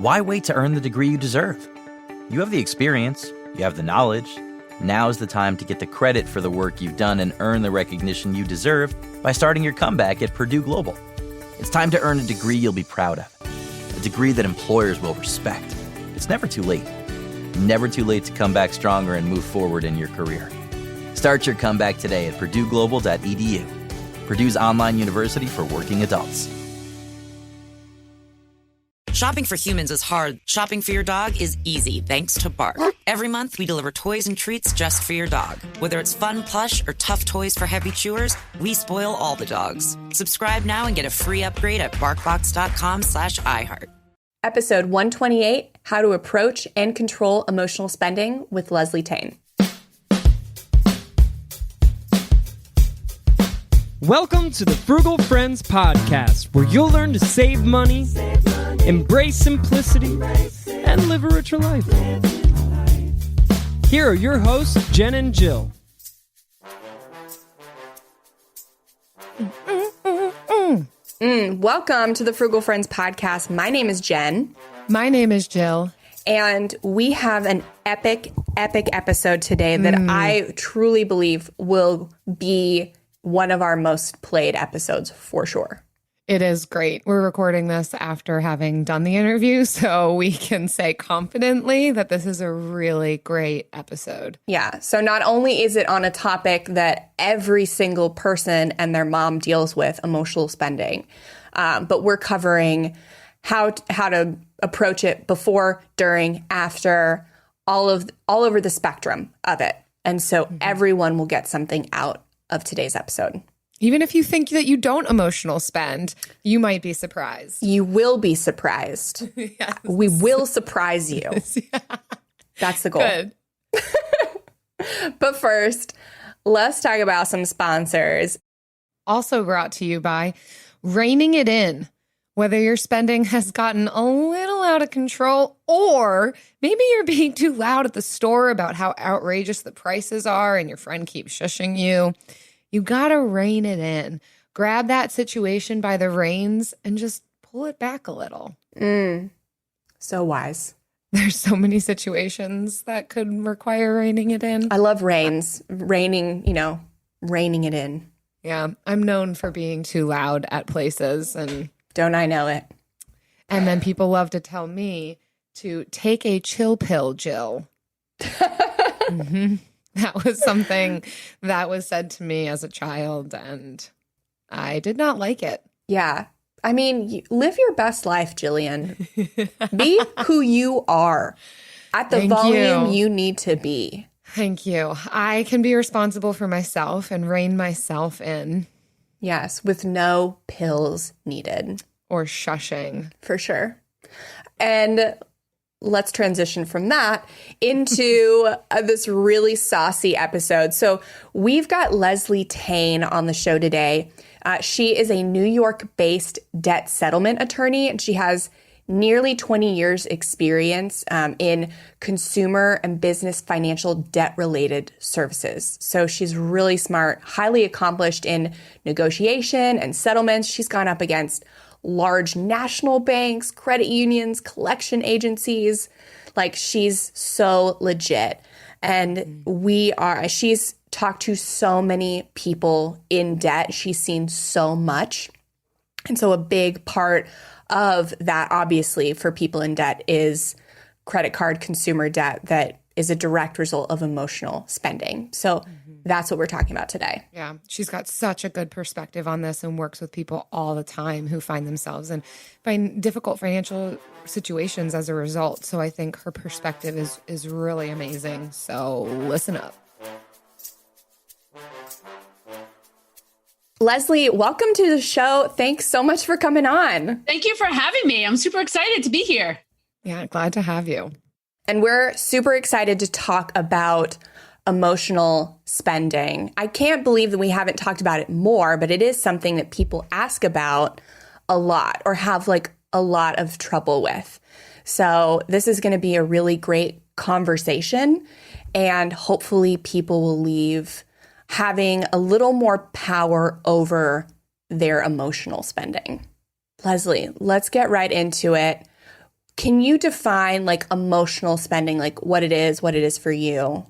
Why wait to earn the degree you deserve? You have the experience, you have the knowledge. Now's the time to get the credit for the work you've done and earn the recognition you deserve by starting your comeback at Purdue Global. It's time to earn a degree you'll be proud of, a degree that employers will respect. It's never too late. Never too late to come back stronger and move forward in your career. Start your comeback today at purdueglobal.edu. Purdue's online university for working adults. Shopping for humans is hard. Shopping for your dog is easy thanks to Bark. Every month, we deliver toys and treats just for your dog. Whether it's fun plush or tough toys for heavy chewers, we spoil all the dogs. Subscribe now and get a free upgrade at barkbox.com/iHeart. Episode 128, How to Approach and Control Emotional Spending with Leslie Tayne. Welcome to the Frugal Friends podcast, where you'll learn to save money, embrace simplicity, and live a richer life. Here are your hosts, Jen and Jill. Welcome to the Frugal Friends podcast. My name is Jen. My name is Jill. And we have an epic episode today that I truly believe will be one of our most played episodes for sure. It is great. We're recording this after having done the interview, so we can say confidently that this is a really great episode. Yeah. So not only is it on a topic that every single person and their mom deals with, emotional spending, but we're covering how to approach it before, during, after, all over the spectrum of it. And so everyone will get something out of today's episode. Even if you think that you don't emotional spend, you might be surprised. You will be surprised. Yes. We will surprise you. Yeah. That's the goal. Good. But first, let's talk about some sponsors. Also brought to you by Reining It In. Whether your spending has gotten a little out of control, or maybe you're being too loud at the store about how outrageous the prices are and your friend keeps shushing you, you gotta rein it in. Grab that situation by the reins and just pull it back a little. So wise. There's so many situations that could require reining it in. I love reins. Reining it in. Yeah, I'm known for being too loud at places, and don't I know it? And then people love to tell me to take a chill pill, Jill. That was something that was said to me as a child, and I did not like it. Yeah. I mean, live your best life, Jillian. Be who you are at the volume you need to be. Thank you. I can be responsible for myself and rein myself in. Yes, with no pills needed. Or shushing. For sure. And let's transition from that into this really saucy episode. So we've got Leslie Tayne on the show today. She is a New York-based debt settlement attorney, and she has nearly 20 years experience in consumer and business financial debt-related services. So she's really smart, highly accomplished in negotiation and settlements. She's gone up against large national banks, credit unions, collection agencies. Like, she's so legit. And she's talked to so many people in debt. She's seen so much. And so a big part of that, obviously, for people in debt is credit card consumer debt that is a direct result of emotional spending. So that's what we're talking about today. Yeah, she's got such a good perspective on this and works with people all the time who find themselves in difficult financial situations as a result. So I think her perspective is really amazing. So listen up. Leslie, welcome to the show. Thanks so much for coming on. Thank you for having me. I'm super excited to be here. Yeah, glad to have you. And we're super excited to talk about emotional spending. I can't believe that we haven't talked about it more, but it is something that people ask about a lot or have like a lot of trouble with. So this is going to be a really great conversation, and hopefully people will leave having a little more power over their emotional spending. Leslie, let's get right into it. Can you define like emotional spending, like what it is for you?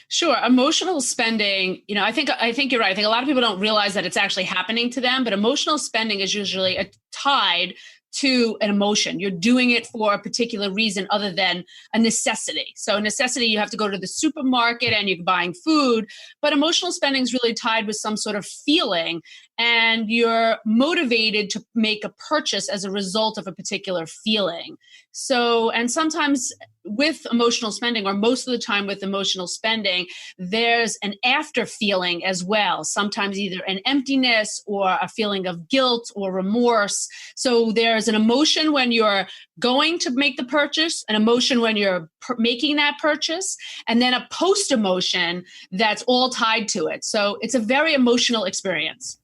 Sure. Emotional spending, I think you're right. I think a lot of people don't realize that it's actually happening to them, but emotional spending is usually tied to an emotion. You're doing it for a particular reason other than a necessity. So necessity, you have to go to the supermarket and you're buying food, but emotional spending is really tied with some sort of feeling, and you're motivated to make a purchase as a result of a particular feeling. So, and sometimes with emotional spending, or most of the time with emotional spending, there's an after feeling as well. Sometimes either an emptiness or a feeling of guilt or remorse. So there's an emotion when you're going to make the purchase, an emotion when you're making that purchase, and then a post emotion that's all tied to it. So it's a very emotional experience.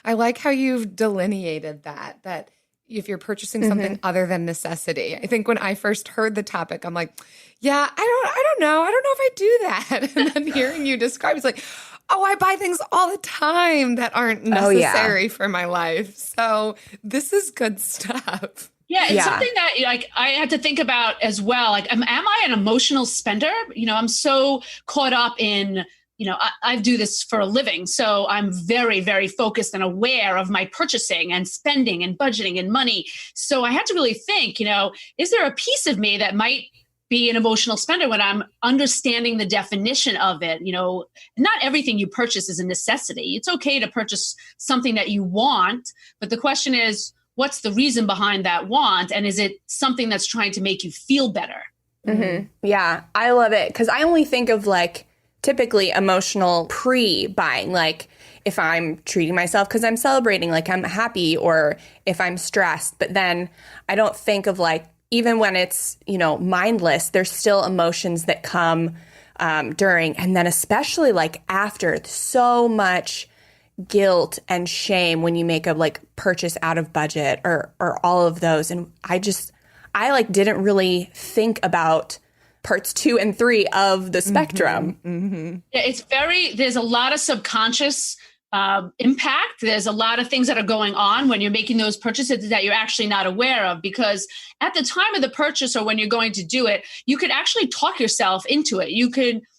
I like how you've delineated that if you're purchasing something other than necessity. I think when I first heard the topic, I'm like, yeah, I don't know. I don't know if I do that. And then hearing you describe, it's like, oh, I buy things all the time that aren't necessary for my life. So this is good stuff. Yeah, it's something that like I had to think about as well. Like, am I an emotional spender? I'm so caught up in, I do this for a living. So I'm very, very focused and aware of my purchasing and spending and budgeting and money. So I had to really think, is there a piece of me that might be an emotional spender when I'm understanding the definition of it? Not everything you purchase is a necessity. It's okay to purchase something that you want, but the question is, what's the reason behind that want? And is it something that's trying to make you feel better? Mm-hmm. Yeah, I love it. Because I only think of like typically emotional pre-buying, like if I'm treating myself because I'm celebrating, like I'm happy, or if I'm stressed. But then I don't think of like, even when it's, mindless, there's still emotions that come during. And then especially like after, so much guilt and shame when you make a like purchase out of budget or all of those. And I like didn't really think about parts 2 and 3 of the spectrum. Yeah, there's a lot of subconscious impact. There's a lot of things that are going on when you're making those purchases that you're actually not aware of, because at the time of the purchase or when you're going to do it, you could actually talk yourself into it.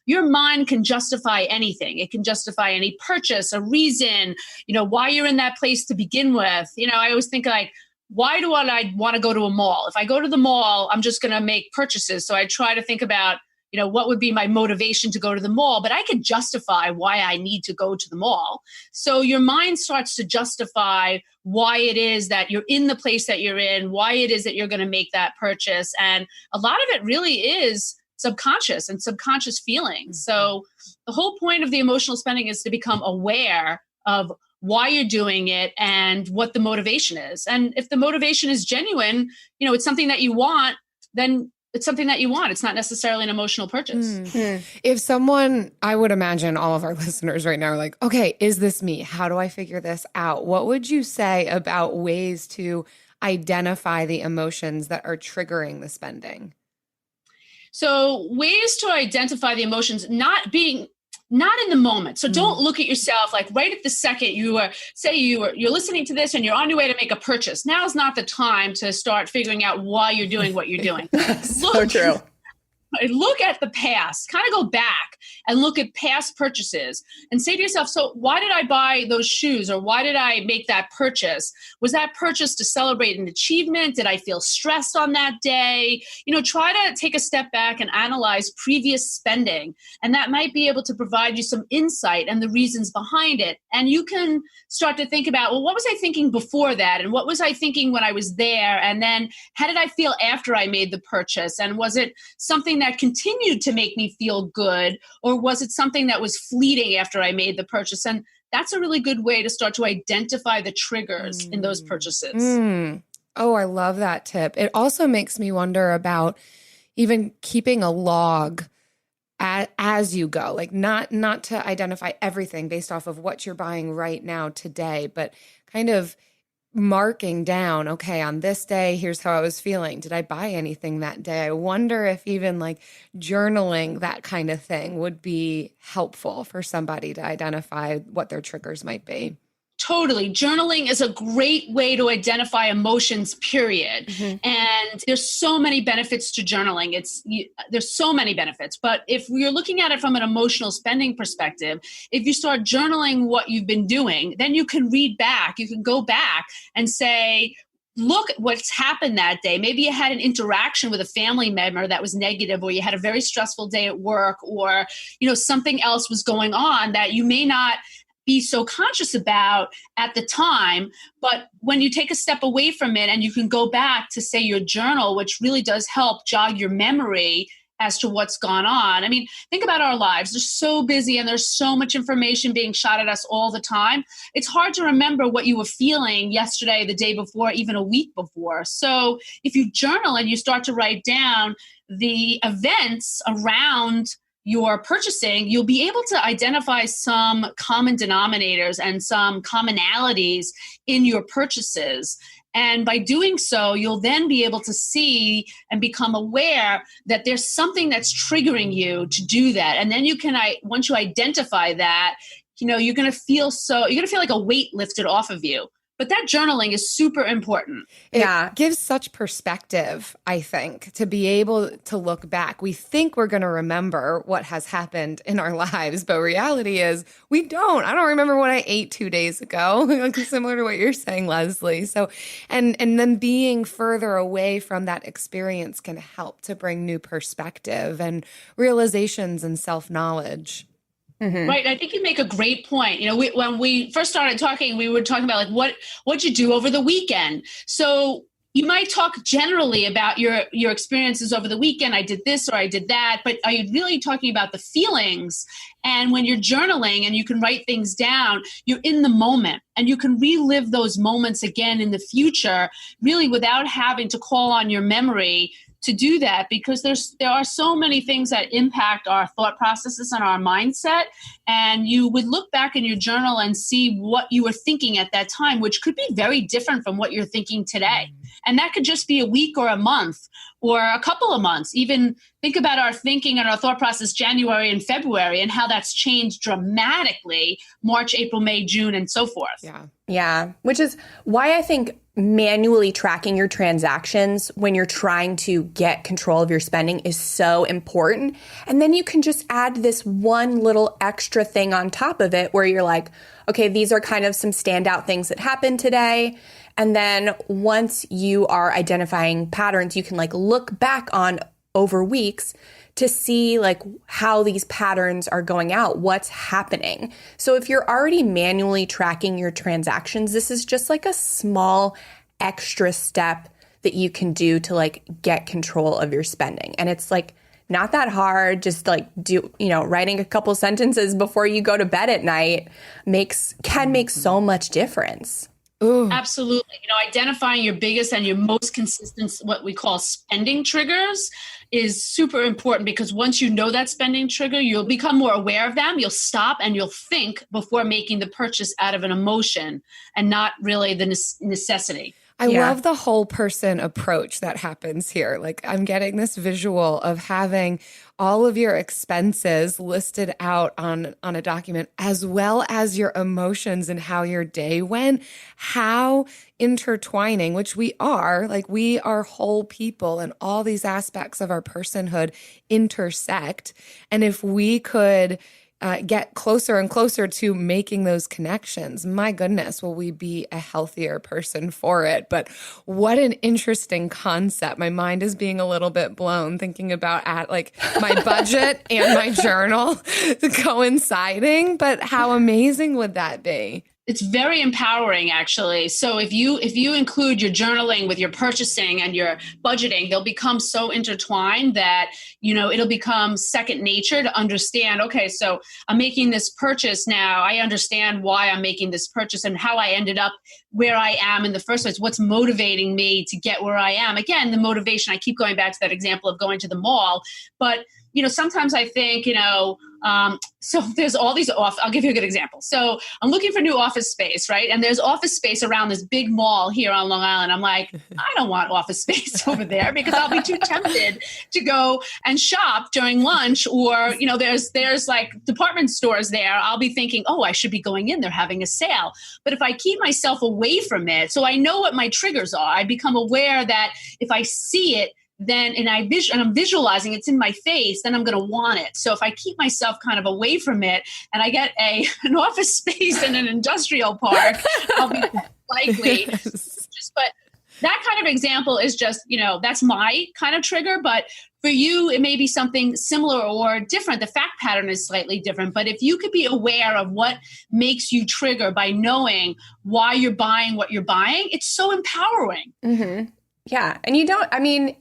Your mind can justify anything. It can justify any purchase, a reason, why you're in that place to begin with. I always think like, why do I want to go to a mall? If I go to the mall, I'm just going to make purchases. So I try to think about, what would be my motivation to go to the mall? But I could justify why I need to go to the mall. So your mind starts to justify why it is that you're in the place that you're in, why it is that you're going to make that purchase. And a lot of it really is subconscious and subconscious feelings. So the whole point of the emotional spending is to become aware of why you're doing it and what the motivation is. And if the motivation is genuine, it's something that you want, then it's something that you want. It's not necessarily an emotional purchase. If someone, I would imagine all of our listeners right now are like, okay, is this me? How do I figure this out? What would you say about ways to identify the emotions that are triggering the spending? So ways to identify the emotions, not in the moment. So don't look at yourself like right at the second you're listening to this and you're on your way to make a purchase. Now's not the time to start figuring out why you're doing what you're doing. So true. Look at the past, kind of go back and look at past purchases and say to yourself, so why did I buy those shoes, or why did I make that purchase? Was that purchase to celebrate an achievement? Did I feel stressed on that day? Try to take a step back and analyze previous spending, and that might be able to provide you some insight and the reasons behind it. And you can start to think about, well, what was I thinking before that? And what was I thinking when I was there? And then how did I feel after I made the purchase? And was it something that continued to make me feel good, or was it something that was fleeting after I made the purchase? And that's a really good way to start to identify the triggers in those purchases. Oh, I love that tip. It also makes me wonder about even keeping a log as you go, like not to identify everything based off of what you're buying right now today, but kind of marking down, okay, on this day, here's how I was feeling. Did I buy anything that day? I wonder if even like journaling, that kind of thing, would be helpful for somebody to identify what their triggers might be. Totally. Journaling is a great way to identify emotions, period. And there's so many benefits to journaling. There's so many benefits. But if you're looking at it from an emotional spending perspective, if you start journaling what you've been doing, then you can read back. You can go back and say, look at what's happened that day. Maybe you had an interaction with a family member that was negative, or you had a very stressful day at work, or, something else was going on that you may not be so conscious about at the time. But when you take a step away from it and you can go back to, say, your journal, which really does help jog your memory as to what's gone on. I mean, think about our lives. They're so busy and there's so much information being shot at us all the time. It's hard to remember what you were feeling yesterday, the day before, even a week before. So if you journal and you start to write down the events around your purchasing, you'll be able to identify some common denominators and some commonalities in your purchases. And by doing so, you'll then be able to see and become aware that there's something that's triggering you to do that. And then you can, once you identify that, you're going to feel like a weight lifted off of you. But that journaling is super important. It gives such perspective, I think, to be able to look back. We think we're going to remember what has happened in our lives, but reality is we don't. I don't remember what I ate 2 days ago, similar to what you're saying, Leslie. So, and then being further away from that experience can help to bring new perspective and realizations and self-knowledge. Right. I think you make a great point. When we first started talking, we were talking about what'd you do over the weekend? So you might talk generally about your experiences over the weekend. I did this or I did that, but are you really talking about the feelings? And when you're journaling and you can write things down, you're in the moment and you can relive those moments again in the future, really without having to call on your memory to do that, because there are so many things that impact our thought processes and our mindset. And you would look back in your journal and see what you were thinking at that time, which could be very different from what you're thinking today. And that could just be a week or a month or a couple of months. Even think about our thinking and our thought process January and February and how that's changed dramatically March, April, May, June, and so forth. Yeah. Which is why I think manually tracking your transactions when you're trying to get control of your spending is so important. And then you can just add this one little extra thing on top of it where you're like, okay, these are kind of some standout things that happened today. And then once you are identifying patterns, you can look back on over weeks to see how these patterns are going out, what's happening. So if you're already manually tracking your transactions, this is just a small extra step that you can do to get control of your spending. And it's not that hard. Just writing a couple sentences before you go to bed at night can make so much difference. Ooh. Absolutely. Identifying your biggest and your most consistent, what we call spending triggers, is super important, because once you know that spending trigger, you'll become more aware of them. You'll stop and you'll think before making the purchase out of an emotion and not really the necessity. I love the whole person approach that happens here. I'm getting this visual of having all of your expenses listed out on a document, as well as your emotions and how your day went, how intertwining, which we are whole people, and all these aspects of our personhood intersect. And if we could get closer and closer to making those connections, my goodness, will we be a healthier person for it? But what an interesting concept. My mind is being a little bit blown thinking about my budget and my journal coinciding, but how amazing would that be? It's very empowering, actually. So if you include your journaling with your purchasing and your budgeting, they'll become so intertwined that, it'll become second nature to understand, okay, so I'm making this purchase now. I understand why I'm making this purchase and how I ended up where I am in the first place. What's motivating me to get where I am? Again, the motivation, I keep going back to that example of going to the mall, but sometimes I think, So there's all these I'll give you a good example. So I'm looking for new office space, right? And there's office space around this big mall here on Long Island. I'm like, I don't want office space over there because I'll be too tempted to go and shop during lunch, or, there's like department stores there. I'll be thinking, oh, I should be going in. They're having a sale. But if I keep myself away from it, so I know what my triggers are, I become aware that if I see it, then and I'm visualizing it's in my face, then I'm going to want it. So if I keep myself kind of away from it and I get an office space in an industrial park, I'll be likely. But that kind of example is just, that's my kind of trigger. But for you, it may be something similar or different. The fact pattern is slightly different. But if you could be aware of what makes you trigger by knowing why you're buying what you're buying, it's so empowering. Mm-hmm. Yeah. And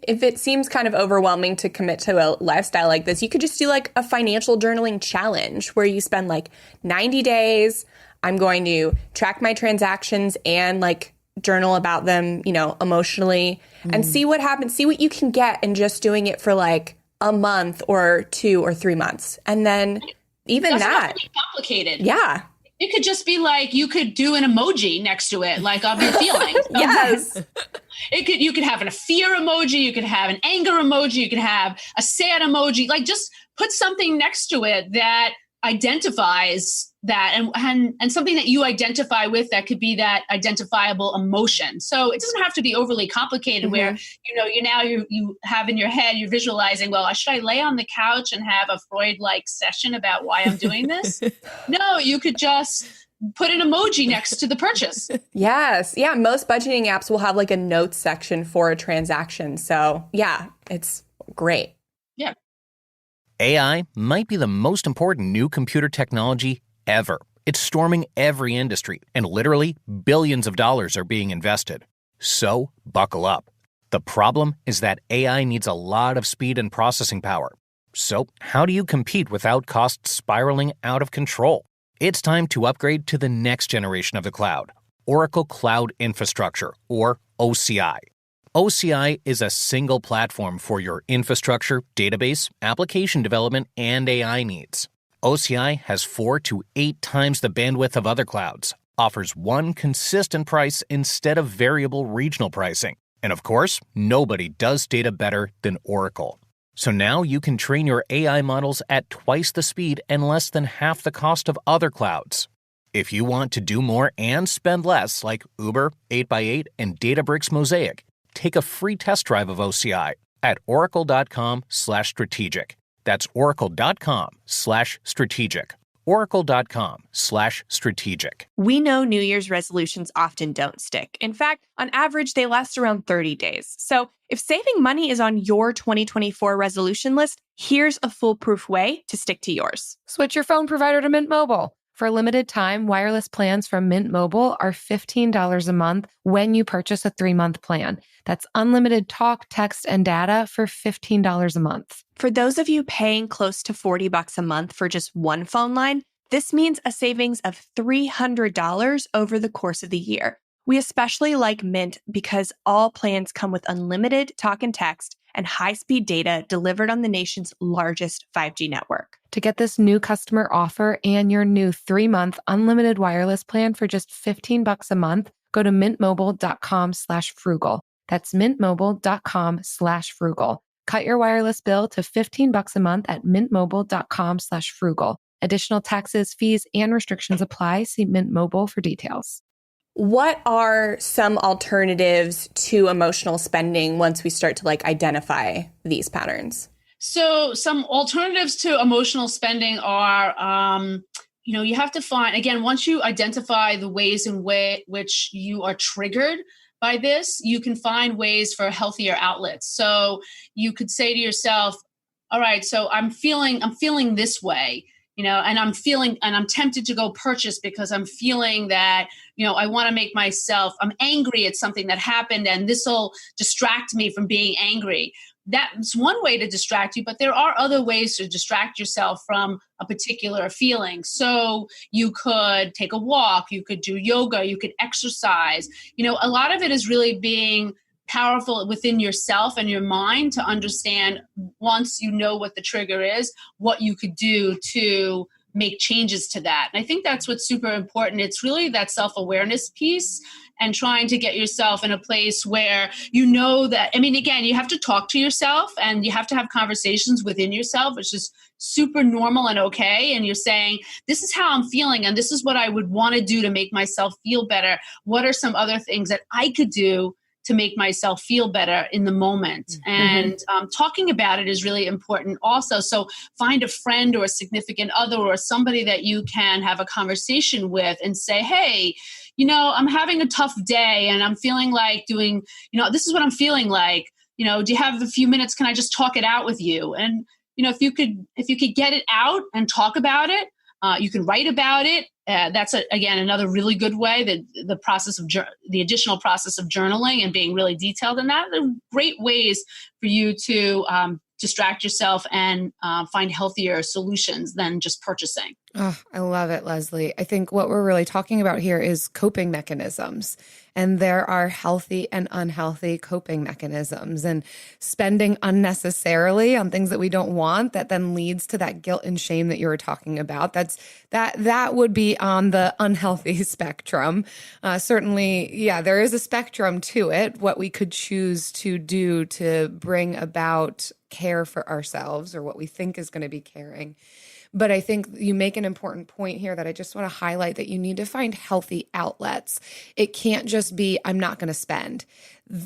if it seems kind of overwhelming to commit to a lifestyle like this, you could just do like a financial journaling challenge where you spend like 90 days. I'm going to track my transactions and like journal about them, emotionally, and see what happens, see what you can get in just doing it for like a month or 2 or 3 months. And then even that. Not to be complicated. Yeah. It could just be like, you could do an emoji next to it, like of your feelings. Yes. You could have a fear emoji. You could have an anger emoji. You could have a sad emoji. Like just put something next to it that identifies that and something that you identify with that could be that identifiable emotion. So it doesn't have to be overly complicated where, you have in your head, you're visualizing, well, should I lay on the couch and have a Freud-like session about why I'm doing this? No, you could just put an emoji next to the purchase. Yes. Yeah. Most budgeting apps will have like a notes section for a transaction. So yeah, it's great. Yeah. AI might be the most important new computer technology ever. It's storming every industry, and literally billions of dollars are being invested. So buckle up. The problem is that AI needs a lot of speed and processing power. So how do you compete without costs spiraling out of control? It's time to upgrade to the next generation of the cloud, Oracle Cloud Infrastructure, or OCI. OCI is a single platform for your infrastructure, database, application development, and AI needs. OCI has 4 to 8 times the bandwidth of other clouds, offers one consistent price instead of variable regional pricing, and of course, nobody does data better than Oracle. So now you can train your AI models at twice the speed and less than half the cost of other clouds. If you want to do more and spend less, like Uber, 8x8, and Databricks Mosaic, take a free test drive of OCI at oracle.com/strategic. That's oracle.com/strategic. oracle.com/strategic. We know New Year's resolutions often don't stick. In fact, on average, they last around 30 days. So if saving money is on your 2024 resolution list, here's a foolproof way to stick to yours. Switch your phone provider to Mint Mobile. For a limited time, wireless plans from Mint Mobile are $15 a month when you purchase a 3-month plan. That's unlimited talk, text, and data for $15 a month. For those of you paying close to $40 a month for just one phone line, this means a savings of $300 over the course of the year. We especially like Mint because all plans come with unlimited talk and text and high-speed data delivered on the nation's largest 5G network. To get this new customer offer and your new 3-month unlimited wireless plan for just $15 a month, go to mintmobile.com/frugal. That's mintmobile.com/frugal. Cut your wireless bill to $15 a month at mintmobile.com/frugal. Additional taxes, fees, and restrictions apply. See Mint Mobile for details. What are some alternatives to emotional spending once we start to like identify these patterns? So some alternatives to emotional spending are, you have to find, again, once you identify the ways in which you are triggered by this, you can find ways for healthier outlets. So you could say to yourself, all right, so I'm feeling this way, and I'm tempted to go purchase because I'm feeling that, I want to make I'm angry at something that happened and this will distract me from being angry. That's one way to distract you, but there are other ways to distract yourself from a particular feeling. So you could take a walk, you could do yoga, you could exercise. A lot of it is really being powerful within yourself and your mind to understand, once you know what the trigger is, what you could do to make changes to that. And I think that's what's super important. It's really that self-awareness piece and trying to get yourself in a place where you know that, I mean, again, you have to talk to yourself and you have to have conversations within yourself, which is super normal and okay. And you're saying, this is how I'm feeling and this is what I would want to do to make myself feel better. What are some other things that I could do to make myself feel better in the moment? And talking about it is really important also. So find a friend or a significant other or somebody that you can have a conversation with and say, hey, you know, I'm having a tough day and I'm feeling like doing, you know, this is what I'm feeling like, you know, do you have a few minutes? Can I just talk it out with you? And, you know, if you could get it out and talk about it, you can write about it. That's again another really good way. The process of the additional process of journaling and being really detailed in that. They're great ways for you to distract yourself and find healthier solutions than just purchasing. Oh, I love it, Leslie. I think what we're really talking about here is coping mechanisms. And there are healthy and unhealthy coping mechanisms, and spending unnecessarily on things that we don't want that then leads to that guilt and shame that you were talking about. That would be on the unhealthy spectrum. Certainly, yeah, there is a spectrum to it, what we could choose to do to bring about care for ourselves or what we think is going to be caring. But I think you make an important point here that I just want to highlight, that you need to find healthy outlets. It can't just be, I'm not going to spend.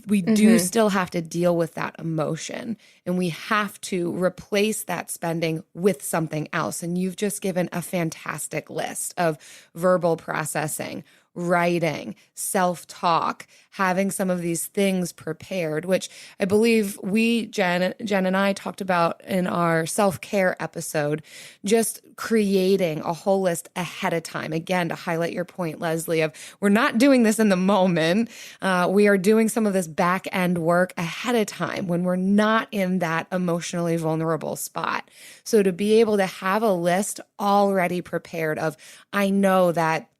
We do still have to deal with that emotion, and we have to replace that spending with something else. And you've just given a fantastic list of verbal processing, writing, self-talk, having some of these things prepared, which I believe Jen and I talked about in our self-care episode, just creating a whole list ahead of time. Again, to highlight your point, Leslie, of we're not doing this in the moment. We are doing some of this back end work ahead of time when we're not in that emotionally vulnerable spot. So to be able to have a list already prepared of, I know that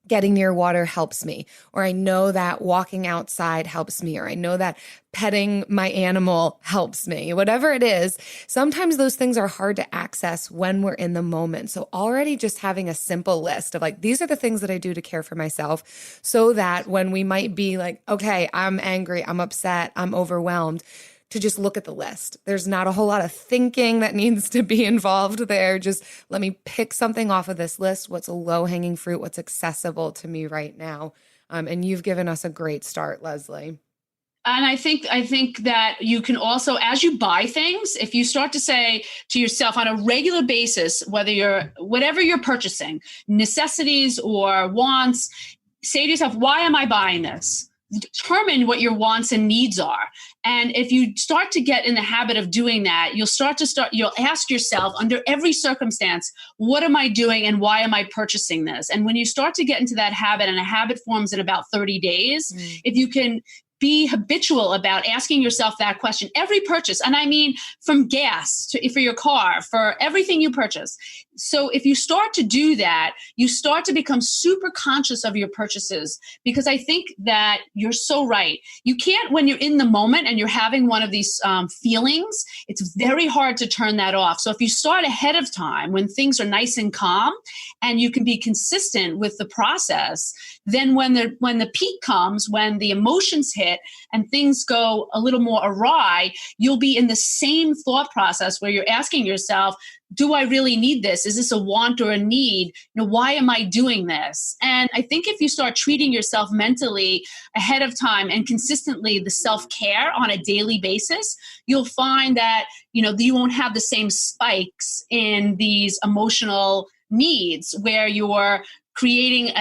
getting near water helps me, or I know that walking outside helps me, or I know that petting my animal helps me, whatever it is. Sometimes those things are hard to access when we're in the moment. So already just having a simple list of like, these are the things that I do to care for myself, so that when we might be like, okay, I'm angry, I'm upset, I'm overwhelmed, to just look at the list. There's not a whole lot of thinking that needs to be involved there. Just let me pick something off of this list. What's a low-hanging fruit? What's accessible to me right now? And you've given us a great start, Leslie. And I think that you can also, as you buy things, if you start to say to yourself on a regular basis, whatever you're purchasing, necessities or wants, say to yourself, why am I buying this? Determine what your wants and needs are. And if you start to get in the habit of doing that, you'll ask yourself under every circumstance, what am I doing and why am I purchasing this? And when you start to get into that habit, and a habit forms in about 30 days, if you can be habitual about asking yourself that question, every purchase, and I mean from gas for your car, for everything you purchase. So if you start to do that, you start to become super conscious of your purchases, because I think that you're so right. You can't, when you're in the moment and you're having one of these feelings, it's very hard to turn that off. So if you start ahead of time when things are nice and calm and you can be consistent with the process, then when the peak comes, when the emotions hit and things go a little more awry, you'll be in the same thought process where you're asking yourself, do I really need this? Is this a want or a need? Why am I doing this? And I think if you start treating yourself mentally ahead of time and consistently the self-care on a daily basis, you'll find that, you won't have the same spikes in these emotional needs where you're creating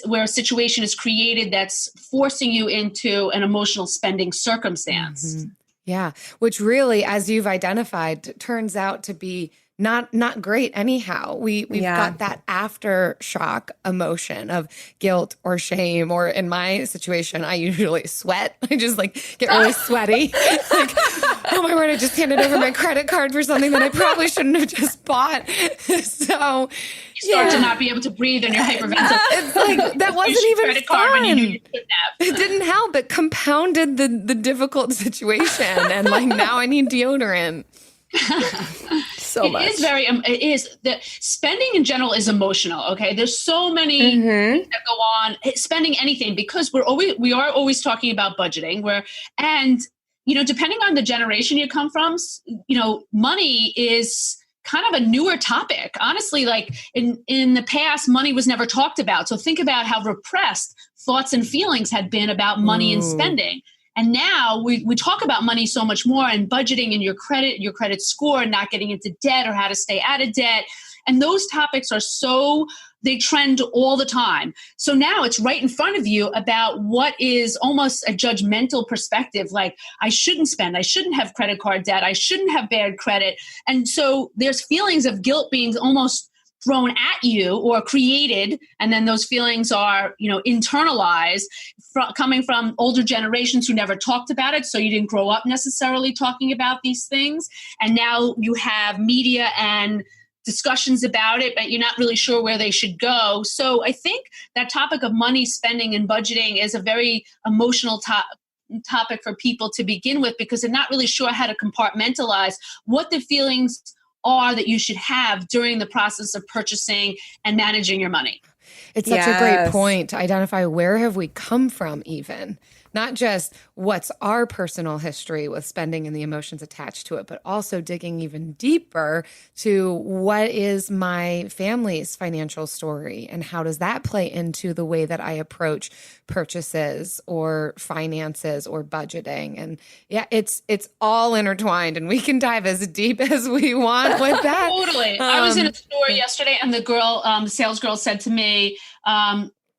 where a situation is created that's forcing you into an emotional spending circumstance. Mm-hmm. Yeah, which really, as you've identified, turns out to be not great anyhow. We've got that aftershock emotion of guilt or shame, or in my situation, I usually sweat. I just get really sweaty. oh my word, I just handed over my credit card for something that I probably shouldn't have just bought. So you start to not be able to breathe and you're hyperventilating. It's like, that wasn't even credit card fun. when you knew you couldn't have. It didn't help. It compounded the difficult situation. And like, now I need deodorant. It is that spending in general is emotional. Okay. There's so many things that go on spending anything, because we are always talking about budgeting and depending on the generation you come from, money is kind of a newer topic. Honestly, like in the past, money was never talked about. So think about how repressed thoughts and feelings had been about money and spending. And now we talk about money so much more, and budgeting and your credit score, and not getting into debt or how to stay out of debt. And those topics they trend all the time. So now it's right in front of you about what is almost a judgmental perspective. Like, I shouldn't spend, I shouldn't have credit card debt, I shouldn't have bad credit. And so there's feelings of guilt being almost thrown at you or created, and then those feelings are internalized coming from older generations who never talked about it, so you didn't grow up necessarily talking about these things, and now you have media and discussions about it, but you're not really sure where they should go. So I think that topic of money, spending, and budgeting is a very emotional topic for people to begin with, because they're not really sure how to compartmentalize what the feelings are that you should have during the process of purchasing and managing your money. It's such a great point to identify where have we come from, even not just what's our personal history with spending and the emotions attached to it, but also digging even deeper to what is my family's financial story and how does that play into the way that I approach purchases or finances or budgeting. And it's all intertwined, and we can dive as deep as we want with that. Totally. I was in a store yesterday, and the sales girl said to me,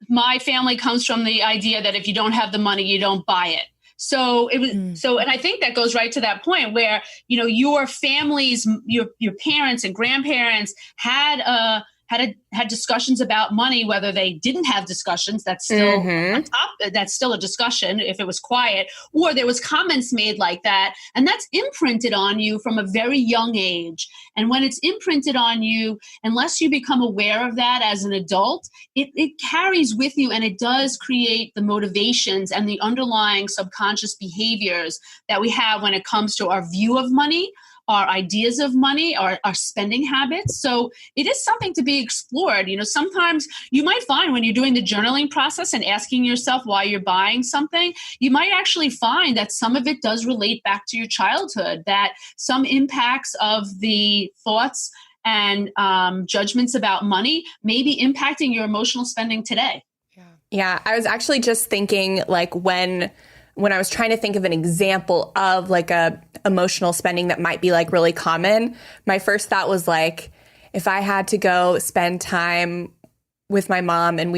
my family comes from the idea that if you don't have the money, you don't buy it. So it was and I think that goes right to that point where, your families, your parents and grandparents had discussions about money, whether they didn't have discussions, that's still on top, that's still a discussion if it was quiet, or there was comments made like that. And that's imprinted on you from a very young age. And when it's imprinted on you, unless you become aware of that as an adult, it carries with you, and it does create the motivations and the underlying subconscious behaviors that we have when it comes to our view of money, our ideas of money, our spending habits. So it is something to be explored. Sometimes you might find when you're doing the journaling process and asking yourself why you're buying something, you might actually find that some of it does relate back to your childhood, that some impacts of the thoughts and judgments about money may be impacting your emotional spending today. Yeah, I was actually just thinking, like, when I was trying to think of an example of like a emotional spending that might be like really common, my first thought was like, if I had to go spend time with my mom and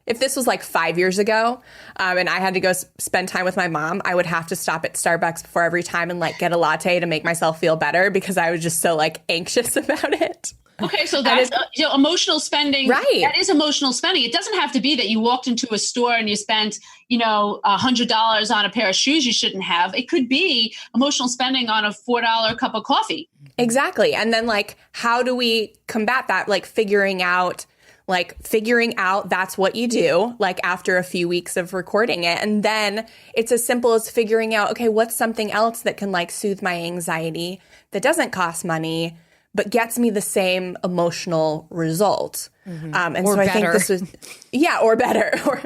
if this was like 5 years ago, and I had to go spend time with my mom, I would have to stop at Starbucks before every time and like get a latte to make myself feel better, because I was just so like anxious about it. Okay, so that's emotional spending. Right. That is emotional spending. It doesn't have to be that you walked into a store and you spent, $100 on a pair of shoes you shouldn't have. It could be emotional spending on a $4 cup of coffee. Exactly. And then like, how do we combat that? Like figuring out that's what you do, like after a few weeks of recording it. And then it's as simple as figuring out, okay, what's something else that can like soothe my anxiety that doesn't cost money, but gets me the same emotional result. And or so I think this was, or better, or,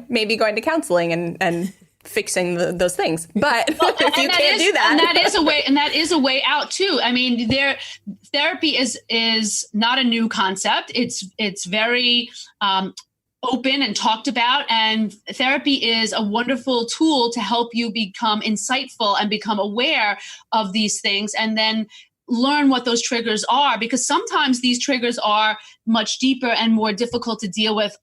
maybe going to counseling and fixing those things. But if you can't do that. And that is a way out too. I mean, therapy is not a new concept. It's very, open and talked about, and therapy is a wonderful tool to help you become insightful and become aware of these things, and then learn what those triggers are, because sometimes these triggers are much deeper and more difficult to deal with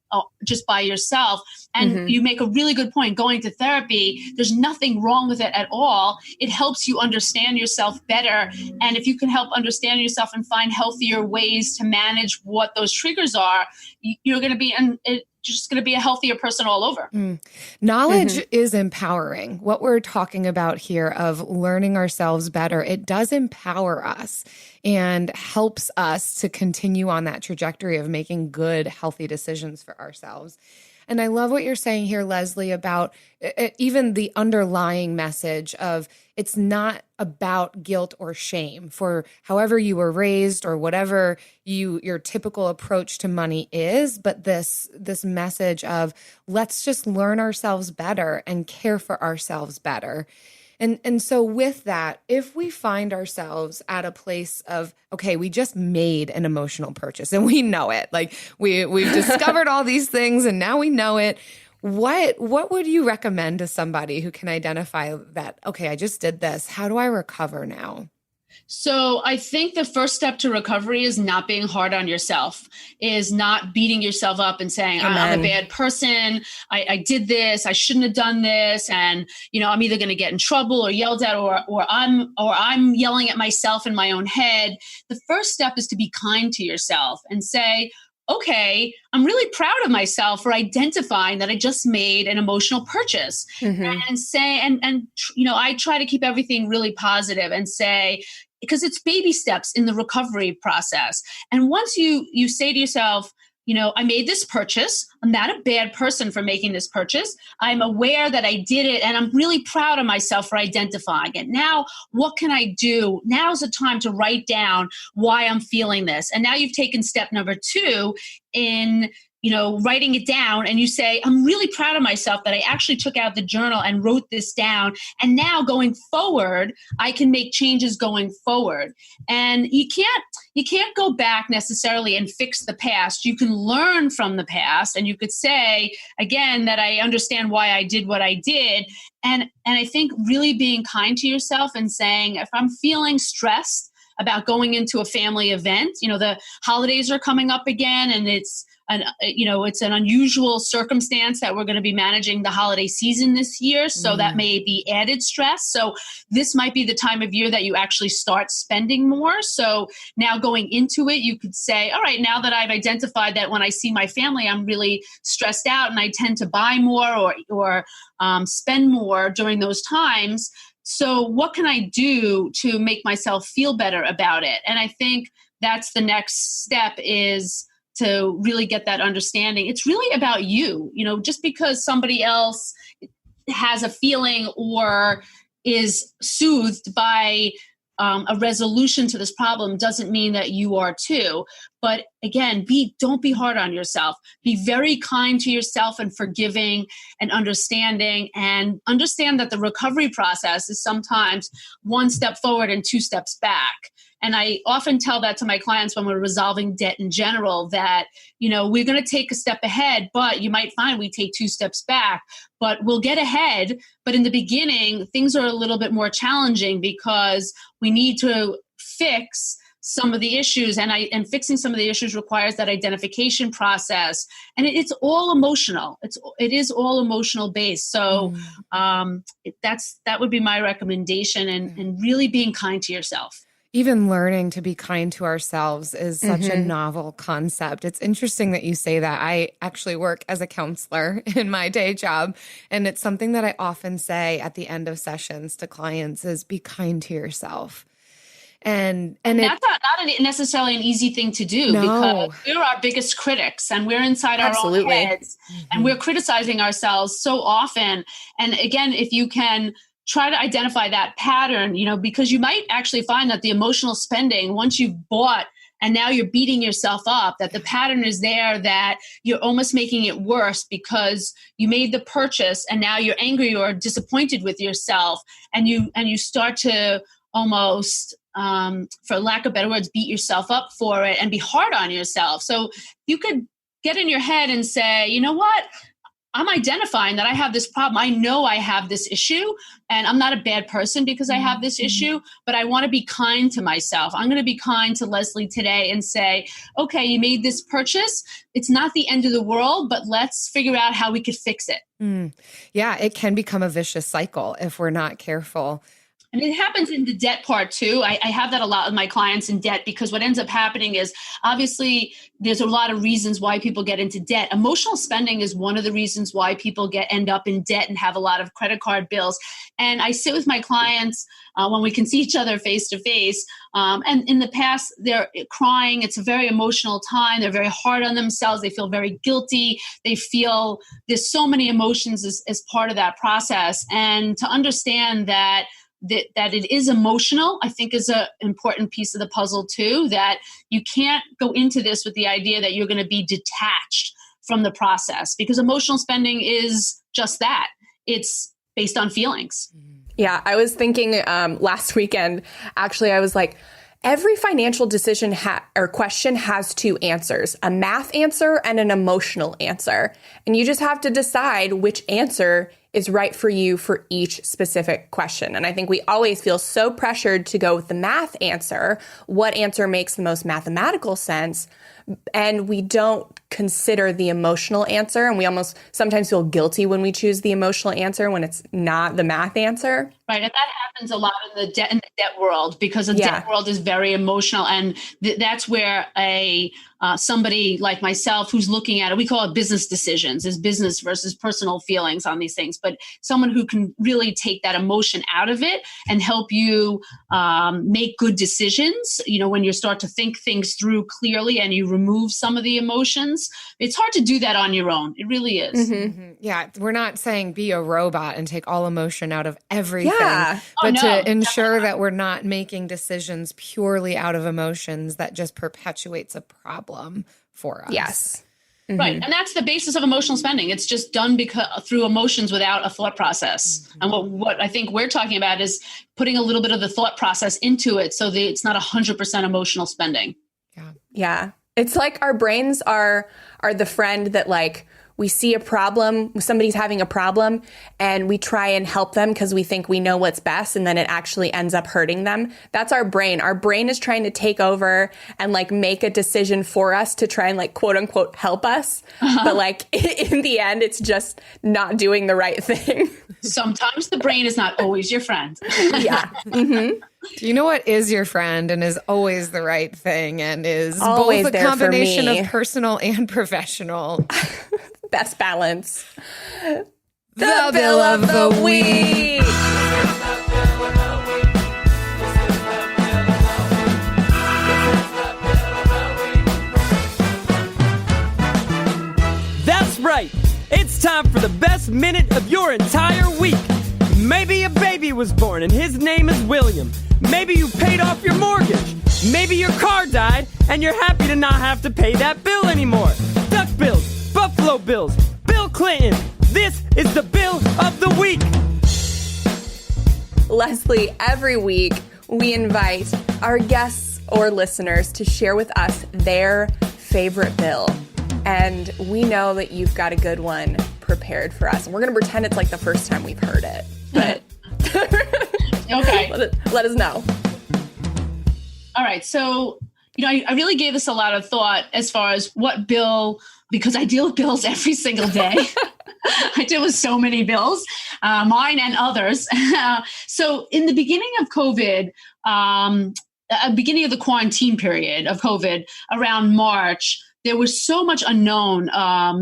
just by yourself. And you make a really good point. Going to therapy, there's nothing wrong with it at all. It helps you understand yourself better. And if you can help understand yourself and find healthier ways to manage what those triggers are, you're going to be just going to be a healthier person all over. Knowledge is empowering. What we're talking about here of learning ourselves better, it does empower us and helps us to continue on that trajectory of making good, healthy decisions for ourselves. And I love what you're saying here, Leslie, about even the underlying message of it's not about guilt or shame for however you were raised or whatever your typical approach to money is, but this message of let's just learn ourselves better and care for ourselves better. And so with that, if we find ourselves at a place of, okay, we just made an emotional purchase and we know it, like we've discovered all these things and now we know it. What would you recommend to somebody who can identify that, okay, I just did this. How do I recover now? So I think the first step to recovery is not being hard on yourself, is not beating yourself up and saying, I'm a bad person. I did this. I shouldn't have done this. And, I'm either going to get in trouble or yelled at, or I'm yelling at myself in my own head. The first step is to be kind to yourself and say, okay, I'm really proud of myself for identifying that I just made an emotional purchase and say, and I try to keep everything really positive and say, because it's baby steps in the recovery process. And once you say to yourself, I made this purchase. I'm not a bad person for making this purchase. I'm aware that I did it and I'm really proud of myself for identifying it. Now, what can I do? Now's the time to write down why I'm feeling this. And now you've taken step number 2 in writing it down, and you say, I'm really proud of myself that I actually took out the journal and wrote this down. And now going forward, I can make changes going forward. And you can't go back necessarily and fix the past. You can learn from the past, and you could say, again, that I understand why I did what I did. And I think really being kind to yourself and saying, if I'm feeling stressed about going into a family event, the holidays are coming up again, and it's an unusual circumstance that we're going to be managing the holiday season this year. So that may be added stress. So this might be the time of year that you actually start spending more. So now going into it, you could say, all right, now that I've identified that when I see my family, I'm really stressed out and I tend to buy more or spend more during those times. So what can I do to make myself feel better about it? And I think that's the next step, is to really get that understanding. It's really about you, just because somebody else has a feeling or is soothed by a resolution to this problem doesn't mean that you are too. But again, don't be hard on yourself. Be very kind to yourself and forgiving and understanding, and understand that the recovery process is sometimes 1 step forward and 2 steps back. And I often tell that to my clients when we're resolving debt in general, that, we're going to take a step ahead, but you might find we take 2 steps back, but we'll get ahead. But in the beginning, things are a little bit more challenging because we need to fix some of the issues, and fixing some of the issues requires that identification process. And it's all emotional. It is all emotional based. So that would be my recommendation, and really being kind to yourself. Even learning to be kind to ourselves is such a novel concept. It's interesting that you say that. I actually work as a counselor in my day job, and it's something that I often say at the end of sessions to clients is be kind to yourself. And that's not necessarily an easy thing to do, because we're our biggest critics and we're inside our own heads and we're criticizing ourselves so often. And again, if you can try to identify that pattern, because you might actually find that the emotional spending, once you've bought and now you're beating yourself up, that the pattern is there, that you're almost making it worse because you made the purchase and now you're angry or disappointed with yourself, and you start to almost, for lack of better words, beat yourself up for it and be hard on yourself. So you could get in your head and say, you know what? I'm identifying that I have this problem. I know I have this issue, and I'm not a bad person because I have this issue, but I want to be kind to myself. I'm going to be kind to Leslie today and say, okay, you made this purchase. It's not the end of the world, but let's figure out how we could fix it. Yeah, it can become a vicious cycle if we're not careful. And it happens in the debt part too. I have that a lot with my clients in debt, because what ends up happening is, obviously there's a lot of reasons why people get into debt. Emotional spending is one of the reasons why people end up in debt and have a lot of credit card bills. And I sit with my clients when we can see each other face to face. And in the past, they're crying. It's a very emotional time. They're very hard on themselves. They feel very guilty. They feel there's so many emotions as part of that process. And to understand that it is emotional, I think is an important piece of the puzzle too, that you can't go into this with the idea that you're going to be detached from the process, because emotional spending is just that. It's based on feelings. Yeah, I was thinking last weekend, actually, I was like, every financial decision or question has two answers, a math answer and an emotional answer. And you just have to decide which answer is right for you for each specific question. And I think we always feel so pressured to go with the math answer. What answer makes the most mathematical sense? And we don't consider the emotional answer. And we almost sometimes feel guilty when we choose the emotional answer when it's not the math answer. Right. And that happens a lot in the debt world, because the debt world is very emotional. And that's where somebody like myself who's looking at it, we call it business decisions, is business versus personal feelings on these things. But someone who can really take that emotion out of it and help you make good decisions, when you start to think things through clearly and you remove some of the emotions. It's hard to do that on your own. It really is. Yeah. We're not saying be a robot and take all emotion out of everything, but to ensure that we're not making decisions purely out of emotions that just perpetuates a problem for us. Yes. Right. And that's the basis of emotional spending. It's just done through emotions without a thought process. And what I think we're talking about is putting a little bit of the thought process into it so that it's not 100% emotional spending. Yeah. It's like our brains are the friend that, like, we see a problem, somebody's having a problem, and we try and help them because we think we know what's best, and then it actually ends up hurting them. That's our brain. Our brain is trying to take over and, like, make a decision for us to try and, like, quote unquote help us. But, like, in the end, it's just not doing the right thing. Sometimes the brain is not always your friend. Yeah. Do you know what is your friend and is always the right thing and is always both a there combination for me. of personal and professional? Best balance. The Bill of the Week. That's right. It's time for the best minute of your entire week. Maybe a baby was born and his name is William. Maybe you paid off your mortgage. Maybe your car died and you're happy to not have to pay that bill anymore. Duck bills, Buffalo Bills, Bill Clinton. This is the Bill of the Week. Leslie, every week we invite our guests or listeners to share with us their favorite bill. And we know that you've got a good one prepared for us. And we're going to pretend it's like the first time we've heard it. But Okay. let us know. All right. So, I really gave this a lot of thought as far as what bill, because I deal with bills every single day. I deal with so many bills, mine and others. So in the beginning of COVID, beginning of the quarantine period of COVID, around March, there was so much unknown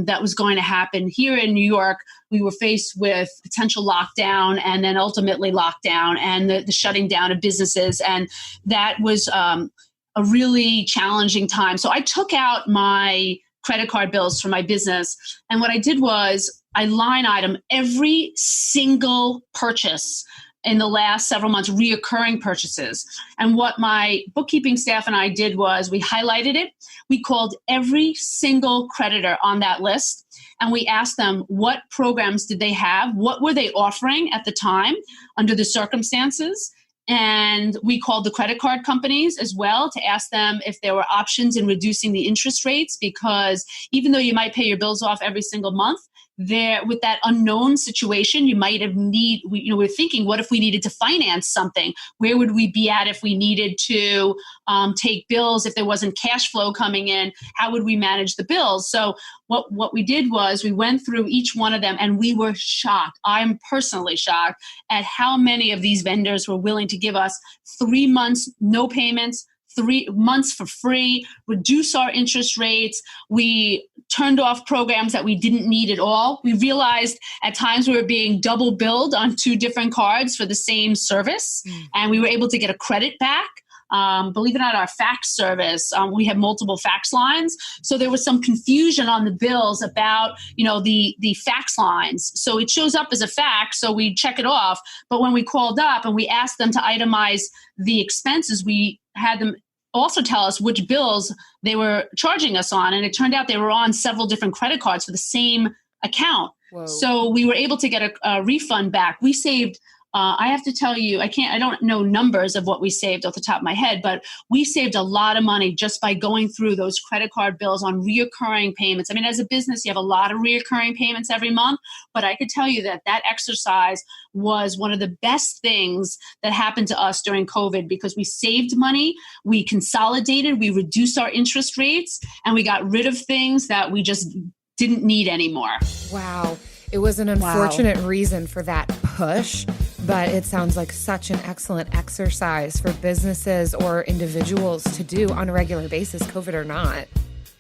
that was going to happen. Here in New York, we were faced with potential lockdown and then ultimately lockdown and the shutting down of businesses. And that was a really challenging time. So I took out my credit card bills for my business. And what I did was I line item every single purchase in the last several months, reoccurring purchases. And what my bookkeeping staff and I did was we highlighted it. We called every single creditor on that list. And we asked them what programs did they have? What were they offering at the time under the circumstances? And we called the credit card companies as well to ask them if there were options in reducing the interest rates, because even though you might pay your bills off every single month, there with that unknown situation, you might have we're thinking, what if we needed to finance something? Where would we be at if we needed to take bills, if there wasn't cash flow coming in? How would we manage the bills? So what we did was we went through each one of them, and we were shocked. I'm personally shocked at how many of these vendors were willing to give us 3 months, no payments, 3 months for free, reduce our interest rates. We turned off programs that we didn't need at all. We realized at times we were being double billed on 2 different cards for the same service, and we were able to get a credit back. Believe it or not, our fax service, we have multiple fax lines. So there was some confusion on the bills about, the fax lines. So it shows up as a fax, so we check it off. But when we called up and we asked them to itemize the expenses, we had them also tell us which bills they were charging us on. And it turned out they were on several different credit cards for the same account. Whoa. So we were able to get a refund back. We saved, I have to tell you, I don't know numbers of what we saved off the top of my head, but we saved a lot of money just by going through those credit card bills on reoccurring payments. I mean, as a business, you have a lot of reoccurring payments every month, but I could tell you that exercise was one of the best things that happened to us during COVID, because we saved money, we consolidated, we reduced our interest rates, and we got rid of things that we just didn't need anymore. Wow. It was an unfortunate reason for that push, but it sounds like such an excellent exercise for businesses or individuals to do on a regular basis, COVID or not.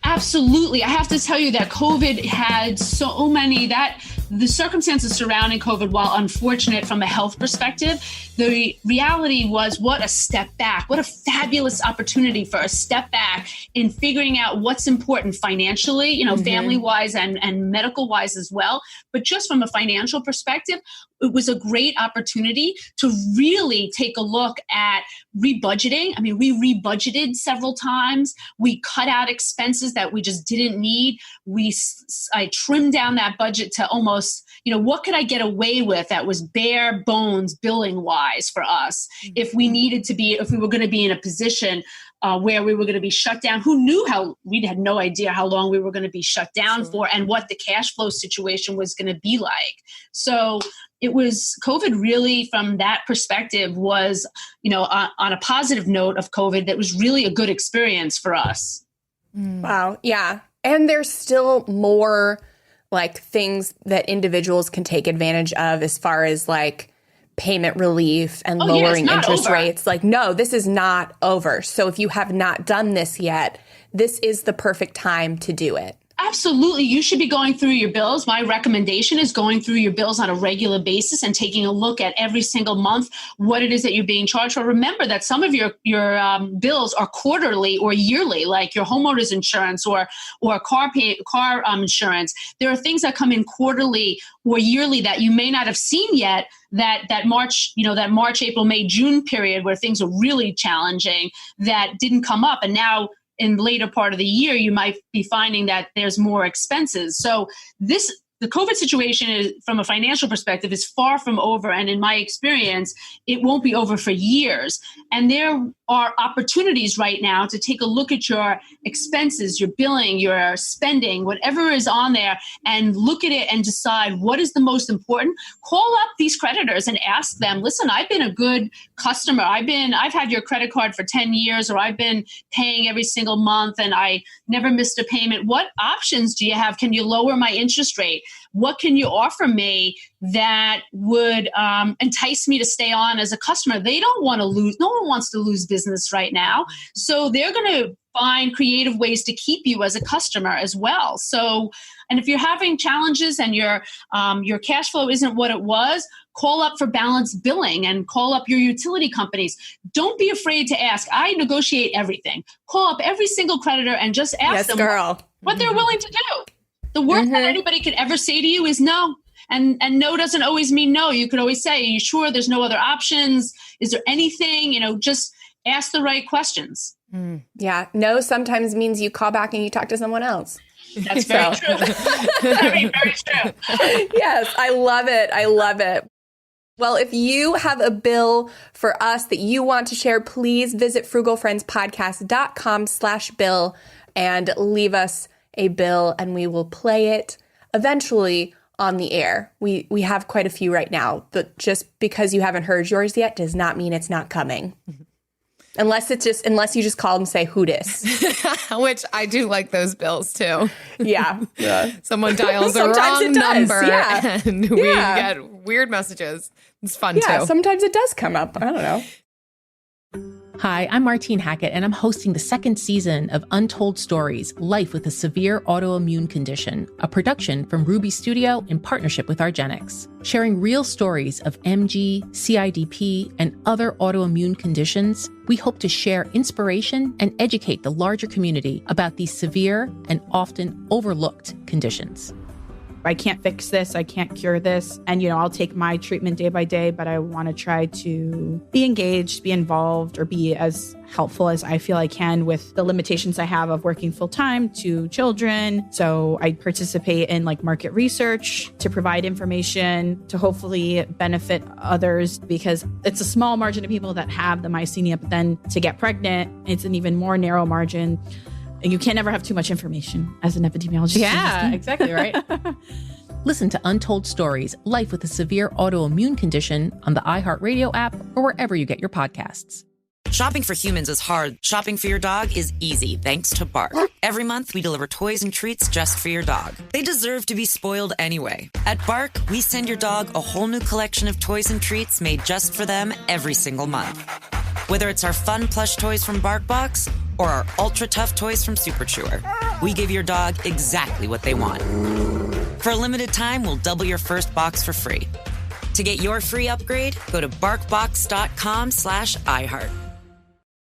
Absolutely. I have to tell you that COVID had so many, the circumstances surrounding COVID, while unfortunate from a health perspective, the reality was what a step back, what a fabulous opportunity for a step back in figuring out what's important financially, family-wise and medical-wise as well. But just from a financial perspective, it was a great opportunity to really take a look at rebudgeting. I mean, we rebudgeted several times. We cut out expenses that we just didn't need. I trimmed down that budget to almost, what could I get away with that was bare bones billing wise for us? If we were going to be in a position where we were going to be shut down, we had no idea how long we were going to be shut down for and what the cash flow situation was going to be like. So COVID really, from that perspective, was, on a positive note of COVID, that was really a good experience for us. Wow. Yeah. And there's still more things that individuals can take advantage of as far as payment relief and lowering interest rates. No, this is not over. So if you have not done this yet, this is the perfect time to do it. Absolutely. You should be going through your bills. My recommendation is going through your bills on a regular basis and taking a look at every single month what it is that you're being charged for. Remember that some of your bills are quarterly or yearly, like your homeowner's insurance or car insurance. There are things that come in quarterly or yearly that you may not have seen yet. That March, April, May, June period where things are really challenging that didn't come up, and now in the later part of the year, you might be finding that there's more expenses. So the COVID situation is, from a financial perspective, is far from over. And in my experience, it won't be over for years. And there are opportunities right now to take a look at your expenses, your billing, your spending, whatever is on there, and look at it and decide what is the most important. Call up these creditors and ask them, listen, I've been a good customer. I've had your credit card for 10 years, or I've been paying every single month and I never missed a payment. What options do you have? Can you lower my interest rate? What can you offer me that would entice me to stay on as a customer? They don't want to lose. No one wants to lose business right now. So they're going to find creative ways to keep you as a customer as well. So, and if you're having challenges and your cash flow isn't what it was, call up for balanced billing and call up your utility companies. Don't be afraid to ask. I negotiate everything. Call up every single creditor and just ask them what they're willing to do. The worst that anybody could ever say to you is no. And no doesn't always mean no. You could always say, are you sure there's no other options? Is there anything? Just ask the right questions. Yeah. No sometimes means you call back and you talk to someone else. That's very true. Very, very true. Yes. I love it. I love it. Well, if you have a bill for us that you want to share, please visit frugalfriendspodcast.com/bill and leave us a bill, and we will play it eventually on the air. We have quite a few right now, but just because you haven't heard yours yet does not mean it's not coming. Unless you just call and say, who dis? Which I do like those bills too. Yeah. Someone dials the Sometimes wrong it does, number yeah. and we get weird messages. It's fun Yeah, too. sometimes it does come up. I don't know. Hi, I'm Martine Hackett, and I'm hosting the second season of Untold Stories, Life with a Severe Autoimmune Condition, a production from Ruby Studio in partnership with Argenix, sharing real stories of MG, CIDP, and other autoimmune conditions. We hope to share inspiration and educate the larger community about these severe and often overlooked conditions. I can't fix this. I can't cure this. And, I'll take my treatment day by day, but I want to try to be engaged, be involved, or be as helpful as I feel I can with the limitations I have of working full time to children. So I participate in market research to provide information to hopefully benefit others, because it's a small margin of people that have the myasthenia, but then to get pregnant, it's an even more narrow margin. And you can't ever have too much information as an epidemiologist. Yeah, exactly right. Listen to Untold Stories, Life with a Severe Autoimmune Condition on the iHeartRadio app or wherever you get your podcasts. Shopping for humans is hard. Shopping for your dog is easy thanks to Bark. Every month, we deliver toys and treats just for your dog. They deserve to be spoiled anyway. At Bark, we send your dog a whole new collection of toys and treats made just for them every single month. Whether it's our fun plush toys from BarkBox or our ultra tough toys from Super Chewer, we give your dog exactly what they want. For a limited time, we'll double your first box for free. To get your free upgrade, go to barkbox.com/iHeart.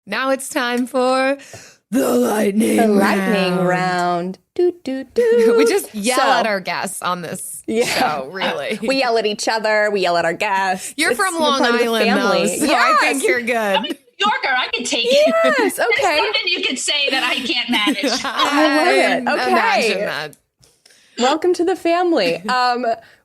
Now it's time for the lightning round. Do, do, do. We just yell at our guests on this show, really. We yell at each other. We yell at our guests. You're from Long Island, though, so I think you're good. I'm a New Yorker. I can take it. Yes, okay. There's nothing you could say that I can't manage. I love it. Okay. Imagine that. Welcome to the family.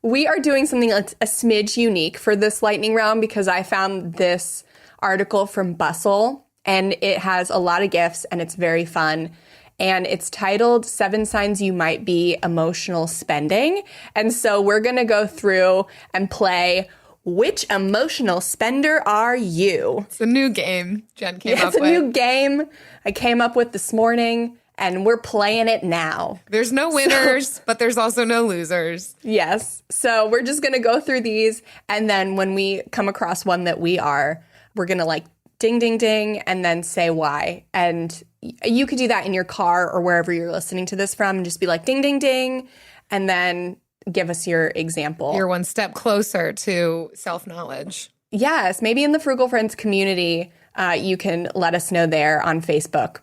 We are doing something that's a smidge unique for this lightning round because I found this article from Bustle, and it has a lot of gifts, and it's very fun. And it's titled 7 Signs You Might Be Emotional Spending. And so we're going to go through and play Which Emotional Spender Are You? It's a new game Jen came up with. It's a new game I came up with this morning, and we're playing it now. There's no winners, but there's also no losers. Yes. So we're just going to go through these, and then when we come across one that we're going to ding, ding, ding, and then say why. And you could do that in your car or wherever you're listening to this from and just be like, ding, ding, ding, and then give us your example. You're one step closer to self-knowledge. Yes, maybe in the Frugal Friends community, you can let us know there on Facebook.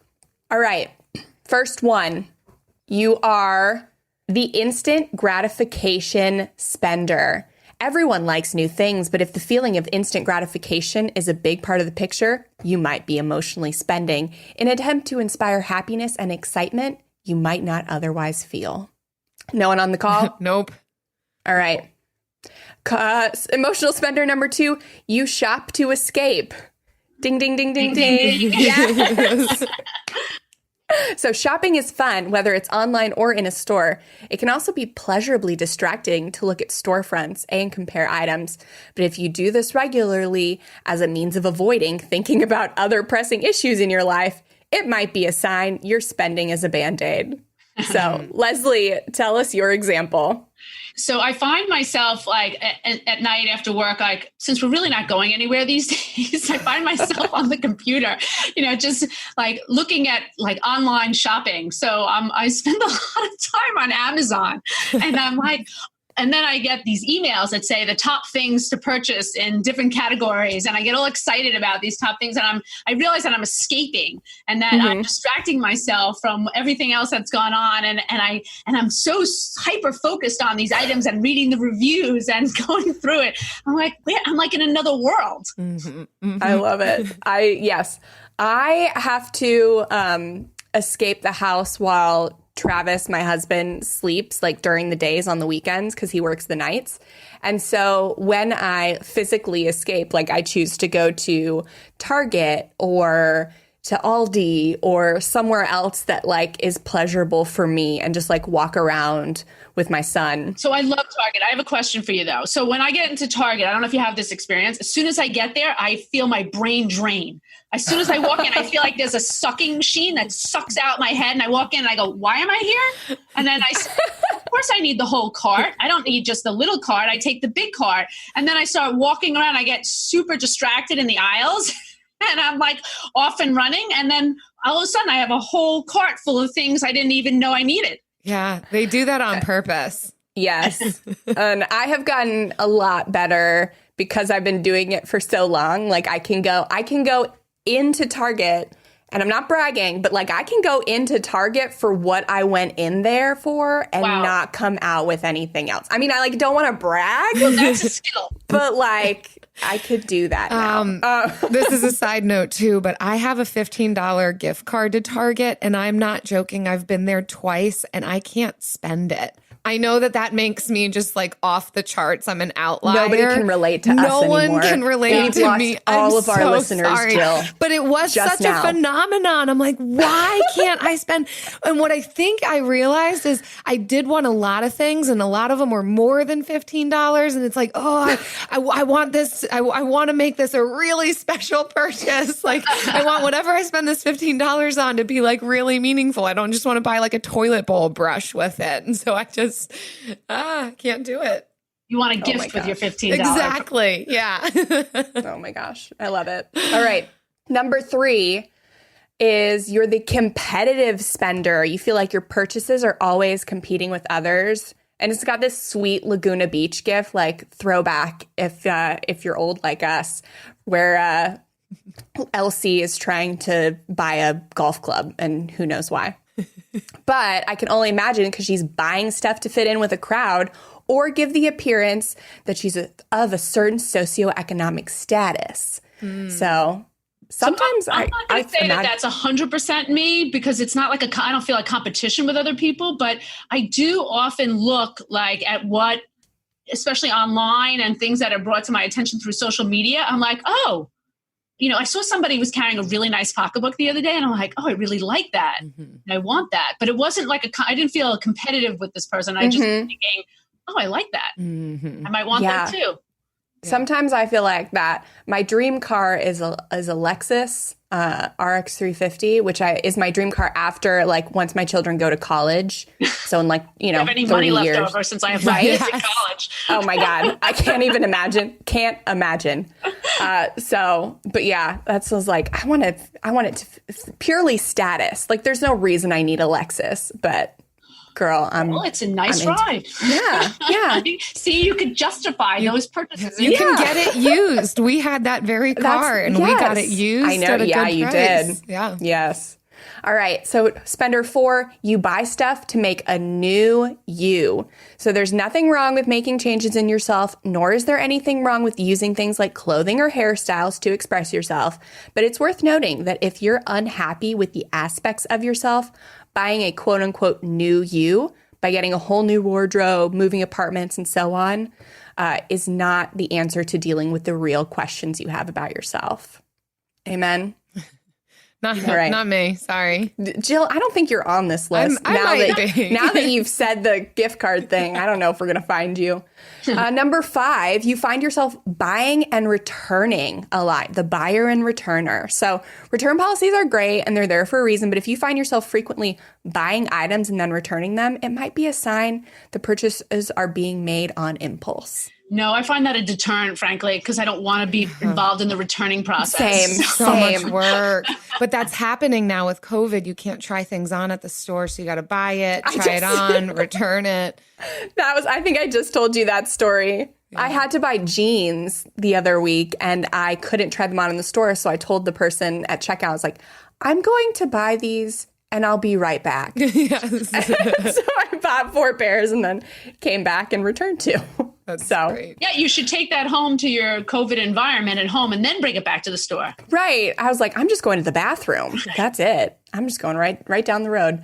All right, first one. You are the instant gratification spender. Everyone likes new things, but if the feeling of instant gratification is a big part of the picture, you might be emotionally spending in an attempt to inspire happiness and excitement you might not otherwise feel. No one on the call? Nope. All right. Emotional spender number 2, you shop to escape. Ding, ding, ding, ding, ding. Yes. So shopping is fun, whether it's online or in a store. It can also be pleasurably distracting to look at storefronts and compare items. But if you do this regularly as a means of avoiding thinking about other pressing issues in your life, it might be a sign your spending is a Band-Aid. So Leslie, tell us your example. So I find myself at night after work, since we're really not going anywhere these days, I find myself on the computer, just looking at online shopping. So I spend a lot of time on Amazon, and and then I get these emails that say the top things to purchase in different categories. And I get all excited about these top things. And I realize that I'm escaping and that I'm distracting myself from everything else that's gone on. And I'm so hyper focused on these items and reading the reviews and going through it. I'm like in another world. Mm-hmm. Mm-hmm. I love it. I have to escape the house while Travis, my husband, sleeps during the days on the weekends because he works the nights. And so when I physically escape, I choose to go to Target or to Aldi or somewhere else that like is pleasurable for me and just like walk around with my son. So I love Target. I have a question for you though. So when I get into Target, I don't know if you have this experience. As soon as I get there, I feel my brain drain. As soon as I walk in, I feel like there's a sucking machine that sucks out my head. And I walk in and I go, why am I here? And then of course I need the whole cart. I don't need just the little cart. I take the big cart. And then I start walking around. I get super distracted in the aisles. And I'm like off and running. And then all of a sudden I have a whole cart full of things I didn't even know I needed. Yeah, they do that on purpose. Yes. And I have gotten a lot better because I've been doing it for so long. Like I can go into Target, and I'm not bragging, but like I can go into Target for what I went in there for and not come out with anything else. I mean, I like don't want to brag. Well, that's a skill. But like I could do that now. This is a side note too, but I have a $15 gift card to Target, and I'm not joking. I've been there twice and I can't spend it. I know that makes me just like off the charts. I'm an outlier. Nobody can relate to us anymore. No one can relate to me. All of our listeners, sorry. Jill. But it was such a phenomenon. I'm like, why can't I spend? And what I think I realized is I did want a lot of things, and a lot of them were more than $15. And it's like, oh, I want this. I want to make this a really special purchase. Like I want whatever I spend this $15 on to be like really meaningful. I don't just want to buy like a toilet bowl brush with it. And so I just can't do it. You want a gift with your $15. Exactly. Yeah. Oh my gosh. I love it. All right. Number 3 is you're the competitive spender. You feel like your purchases are always competing with others. And it's got this sweet Laguna Beach gift, like throwback if you're old like us, where Elsie is trying to buy a golf club and who knows why. But I can only imagine because she's buying stuff to fit in with a crowd or give the appearance that she's of a certain socioeconomic status. So sometimes I'm not going to say that that's 100% me because it's not like I don't feel like competition with other people, but I do often look like at what, especially online and things that are brought to my attention through social media. I'm like, oh, I saw somebody was carrying a really nice pocketbook the other day, and I'm like, oh, I really like that. And I want that. But it wasn't like I didn't feel competitive with this person. I just was thinking, oh, I like that. I might want that too. Sometimes I feel like that. My dream car is a Lexus RX 350, which is my dream car after like once my children go to college. So in like, have any 30 money years. left over since I have my kids in college. Oh my God. I can't even imagine. Can't imagine. But yeah, that's was like, I want it to purely status. Like there's no reason I need a Lexus, but girl, it's a nice ride. Yeah. See, you could justify those purchases. You can get it used. We had that very car and we got it used. I know. At a good you price. did. Yeah. Yes. All right. So spender 4, you buy stuff to make a new you. So there's nothing wrong with making changes in yourself, nor is there anything wrong with using things like clothing or hairstyles to express yourself. But it's worth noting that if you're unhappy with the aspects of yourself, buying a quote unquote new you by getting a whole new wardrobe, moving apartments, and so on, is not the answer to dealing with the real questions you have about yourself. Amen. Not me. Sorry. Jill, I don't think you're on this list. Now that you've said the gift card thing, I don't know if we're going to find you. Number 5, you find yourself buying and returning a lot, the buyer and returner. So return policies are great and they're there for a reason. But if you find yourself frequently buying items and then returning them, it might be a sign the purchases are being made on impulse. No, I find that a deterrent, frankly, because I don't want to be involved in the returning process. So much work. But that's happening now with COVID. You can't try things on at the store, so you got to buy it, try it on, return it. I think I just told you that story. Yeah. I had to buy jeans the other week and I couldn't try them on in the store. So I told the person at checkout, I was like, I'm going to buy these and I'll be right back. Yes. So I bought 4 pairs and then came back and returned 2. That's great. Yeah, you should take that home to your COVID environment at home and then bring it back to the store. Right. I was like, I'm just going to the bathroom. That's it. I'm just going right down the road.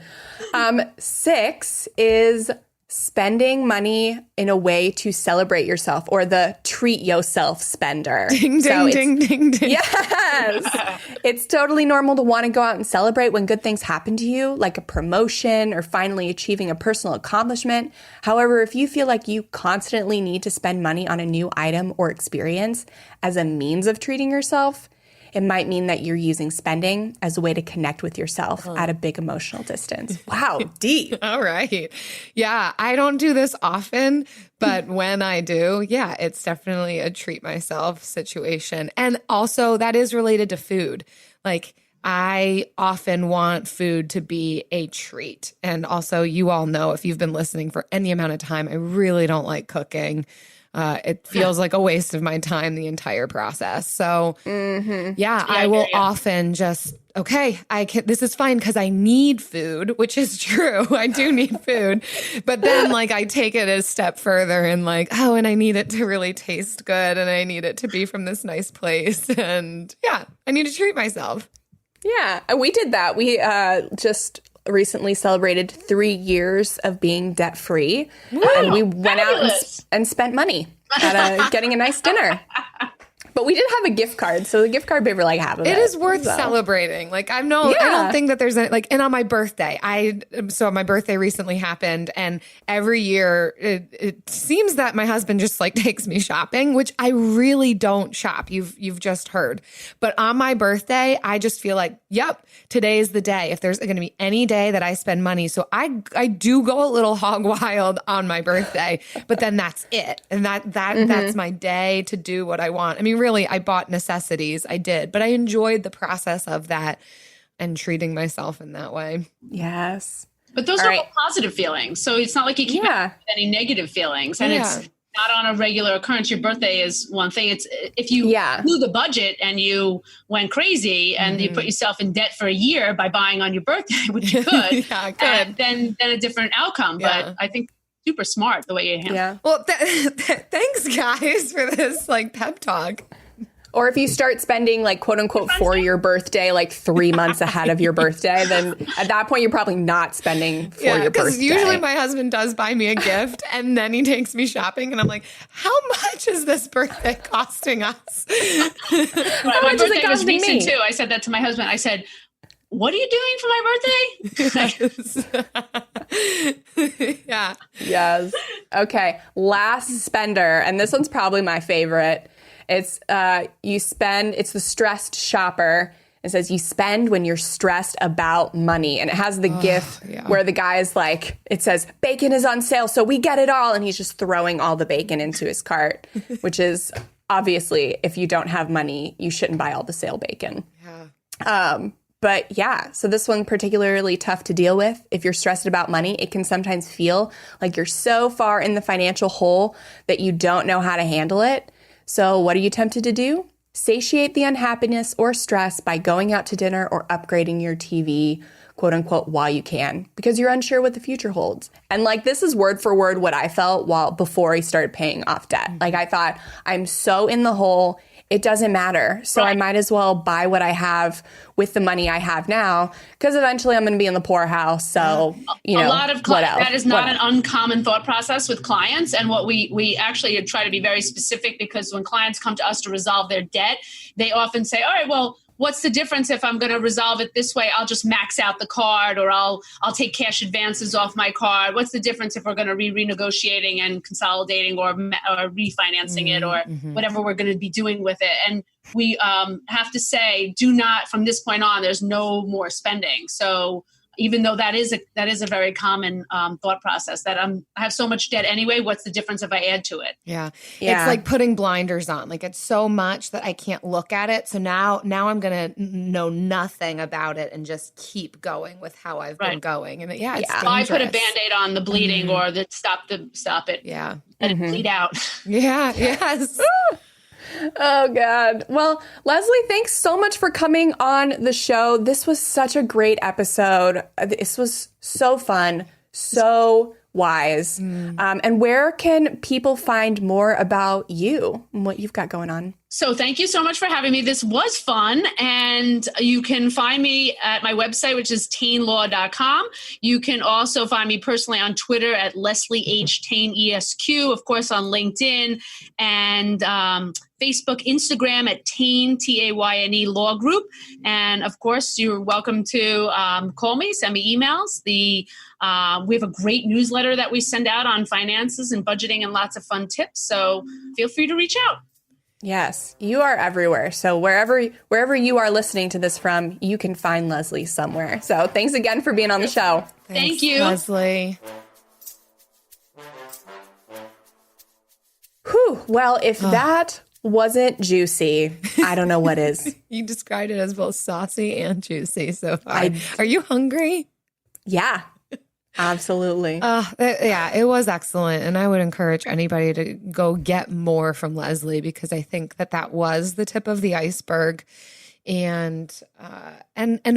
6 is spending money in a way to celebrate yourself, or the treat yourself spender. Ding, ding, ding, ding, ding. Yes. It's totally normal to want to go out and celebrate when good things happen to you, like a promotion or finally achieving a personal accomplishment. However, if you feel like you constantly need to spend money on a new item or experience as a means of treating yourself, it might mean that you're using spending as a way to connect with yourself at a big emotional distance. Wow, deep. All right. Yeah, I don't do this often, but when I do, yeah, it's definitely a treat myself situation. And also that is related to food. Like I often want food to be a treat. And also you all know, if you've been listening for any amount of time, I really don't like cooking. It feels like a waste of my time, the entire process. So yeah, I will often just, okay, this is fine because I need food, which is true. I do need food. But then like I take it a step further and like, oh, and I need it to really taste good and I need it to be from this nice place. And yeah, I need to treat myself. Yeah, and we did that. We just recently celebrated 3 years of being debt-free. And we went out and spent money at getting a nice dinner. But we did have a gift card, so the gift card paid for like half of it. It is worth celebrating. Like I don't think that there's any, like, and on my birthday, so my birthday recently happened, and every year it seems that my husband just like takes me shopping, which I really don't shop. You've just heard, but on my birthday, I just feel like, yep, today is the day. If there's going to be any day that I spend money, so I do go a little hog wild on my birthday, but then that's it, and that's my day to do what I want. I mean, really, I bought necessities. I did, but I enjoyed the process of that and treating myself in that way. Yes. But those are all positive feelings. So it's not like you keep any negative feelings. And it's not on a regular occurrence. Your birthday is one thing. It's if you blew the budget and you went crazy and you put yourself in debt for a year by buying on your birthday, which you could, then a different outcome. But I think super smart the way you handle it. Well, thanks guys for this like pep talk. Or if you start spending like quote unquote for your birthday, like 3 months ahead of your birthday, then at that point you're probably not spending for your birthday. Because usually my husband does buy me a gift and then he takes me shopping and I'm like, how much is this birthday costing us? How much is it costing me? Too. I said that to my husband. I said, what are you doing for my birthday? Yeah. Yes. Okay. Last spender. And this one's probably my favorite. It's it's the stressed shopper. It says you spend when you're stressed about money. And it has the gif where the guy is like, it says bacon is on sale, so we get it all. And he's just throwing all the bacon into his cart, which is obviously, if you don't have money, you shouldn't buy all the sale bacon. Yeah. But yeah, so this one particularly tough to deal with. If you're stressed about money, it can sometimes feel like you're so far in the financial hole that you don't know how to handle it. So what are you tempted to do? Satiate the unhappiness or stress by going out to dinner or upgrading your TV, quote unquote, while you can, because you're unsure what the future holds. And like, this is word for word what I felt before I started paying off debt. Like I thought, I'm so in the hole, it doesn't matter. So I might as well buy what I have with the money I have now, because eventually I'm going to be in the poorhouse. So, you know, a lot of clients, that is not an uncommon thought process with clients. And what we actually try to be very specific, because when clients come to us to resolve their debt, they often say, all right, well, what's the difference if I'm going to resolve it this way? I'll just max out the card, or I'll take cash advances off my card. What's the difference if we're going to renegotiating and consolidating or refinancing it, or whatever we're going to be doing with it? And we have to say, do not, from this point on, there's no more spending. So even though that is a very common thought process, that I have so much debt anyway, what's the difference if I add to it? Yeah. It's like putting blinders on. Like it's so much that I can't look at it. So now I'm going to know nothing about it and just keep going with how I've been going. And it's dangerous. I put a Band-Aid on the bleeding or the stop it. Yeah. And it bleed out. Yeah. Yes. Oh, God. Well, Leslie, thanks so much for coming on the show. This was such a great episode. This was so fun, so wise. And where can people find more about you and what you've got going on? So thank you so much for having me. This was fun. And you can find me at my website, which is taynelaw.com. You can also find me personally on Twitter at Leslie H. Tayne ESQ, of course, on LinkedIn and Facebook, Instagram at Tayne, Tayne Law Group. And of course, you're welcome to call me, send me emails. We have a great newsletter that we send out on finances and budgeting and lots of fun tips. So feel free to reach out. Yes, you are everywhere. So wherever you are listening to this from, you can find Leslie somewhere. So thanks again for being on the show. Thank you, Leslie. Whew. Well, if that wasn't juicy, I don't know what is. You described it as both saucy and juicy so far. Are you hungry? Yeah. Absolutely. Yeah, it was excellent. And I would encourage anybody to go get more from Leslie, because I think that was the tip of the iceberg. And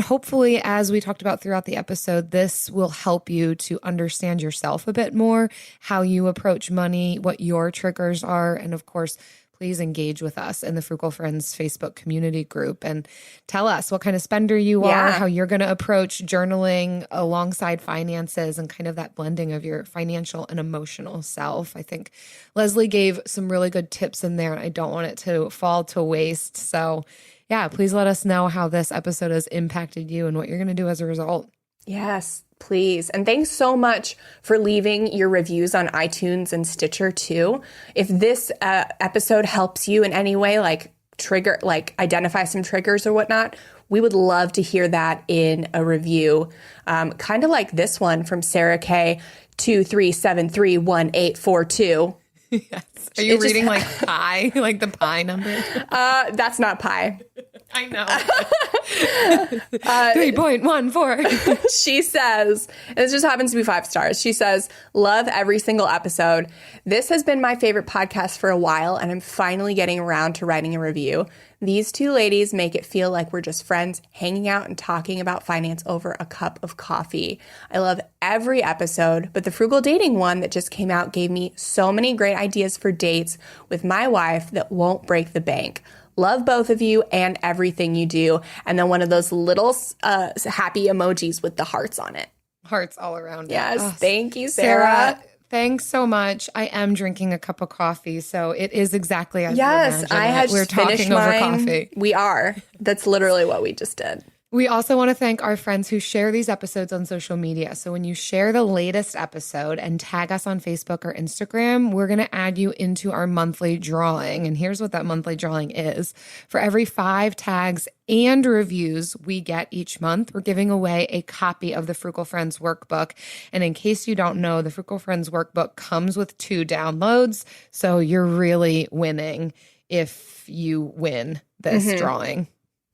hopefully, as we talked about throughout the episode, this will help you to understand yourself a bit more, how you approach money, what your triggers are. And of course, please engage with us in the Frugal Friends Facebook community group and tell us what kind of spender you are, how you're going to approach journaling alongside finances and kind of that blending of your financial and emotional self. I think Leslie gave some really good tips in there, and I don't want it to fall to waste. So yeah, please let us know how this episode has impacted you and what you're going to do as a result. Yes, please. And thanks so much for leaving your reviews on iTunes and Stitcher too. If this episode helps you in any way, like identify some triggers or whatnot, we would love to hear that in a review. Kind of like this one from Sarah K. 23731842. Yes. Are you reading like pi, like the pi number? That's not pi. I know. 3.14. She says, and this just happens to be 5 stars. She says, love every single episode. This has been my favorite podcast for a while, and I'm finally getting around to writing a review. These two ladies make it feel like we're just friends hanging out and talking about finance over a cup of coffee. I love every episode, but the Frugal Dating one that just came out gave me so many great ideas for dates with my wife that won't break the bank. Love both of you and everything you do. And then one of those little happy emojis with the hearts on it. Hearts all around. Yes. Thank you, Sarah. Thanks so much. I am drinking a cup of coffee, so it is exactly as yes, I had we're talking over coffee. We are. That's literally what we just did. We also want to thank our friends who share these episodes on social media. So when you share the latest episode and tag us on Facebook or Instagram, we're going to add you into our monthly drawing. And here's what that monthly drawing is. For every 5 tags and reviews we get each month, we're giving away a copy of the Frugal Friends workbook. And in case you don't know, the Frugal Friends workbook comes with 2 downloads. So you're really winning if you win this drawing.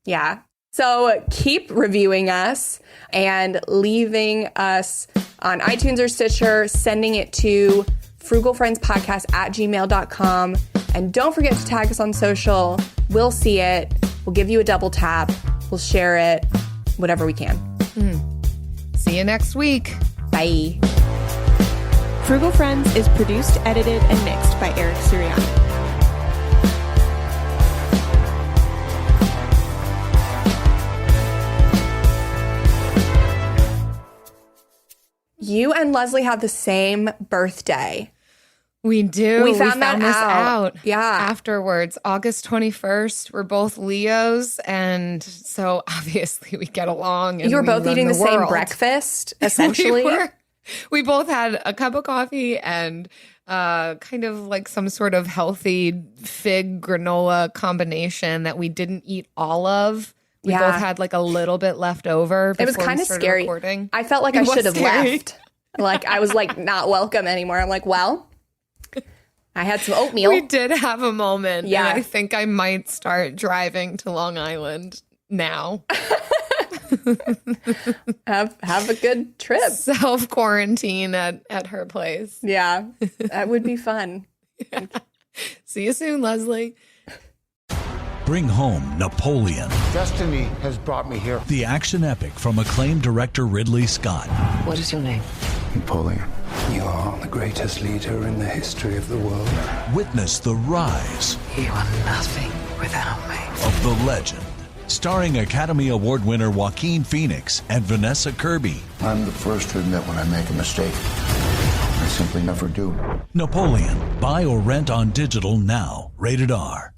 Yeah. So keep reviewing us and leaving us on iTunes or Stitcher, sending it to frugalfriendspodcast@gmail.com. And don't forget to tag us on social. We'll see it. We'll give you a double tap. We'll share it, whatever we can. See you next week. Bye. Frugal Friends is produced, edited, and mixed by Eric Sirianni. You and Leslie have the same birthday. We do. We found this out. Yeah. Afterwards, August 21st. We're both Leos. And so obviously we get along. And you were both eating the same world. Breakfast, essentially. We both had a cup of coffee and kind of like some sort of healthy fig granola combination that we didn't eat all of. We both had like a little bit left over. It was kind of scary. Recording. I felt like I should have left. Like I was like not welcome anymore. I'm like, well, I had some oatmeal. We did have a moment. Yeah. And I think I might start driving to Long Island now. Have a good trip. Self-quarantine at her place. Yeah, that would be fun. Yeah. See you soon, Leslie. Bring home Napoleon. Destiny has brought me here. The action epic from acclaimed director Ridley Scott. What is your name? Napoleon. You are the greatest leader in the history of the world. Witness the rise. You are nothing without me. of The Legend. Starring Academy Award winner Joaquin Phoenix and Vanessa Kirby. I'm the first to admit when I make a mistake. I simply never do. Napoleon. Buy or rent on digital now. Rated R.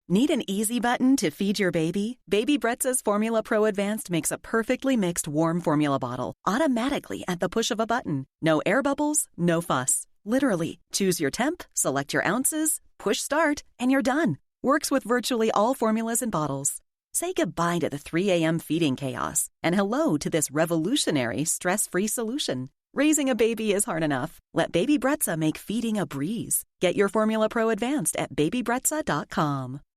Need an easy button to feed your baby? Baby Brezza's Formula Pro Advanced makes a perfectly mixed warm formula bottle automatically at the push of a button. No air bubbles, no fuss. Literally, choose your temp, select your ounces, push start, and you're done. Works with virtually all formulas and bottles. Say goodbye to the 3 a.m. feeding chaos and hello to this revolutionary stress-free solution. Raising a baby is hard enough. Let Baby Brezza make feeding a breeze. Get your Formula Pro Advanced at babybrezza.com.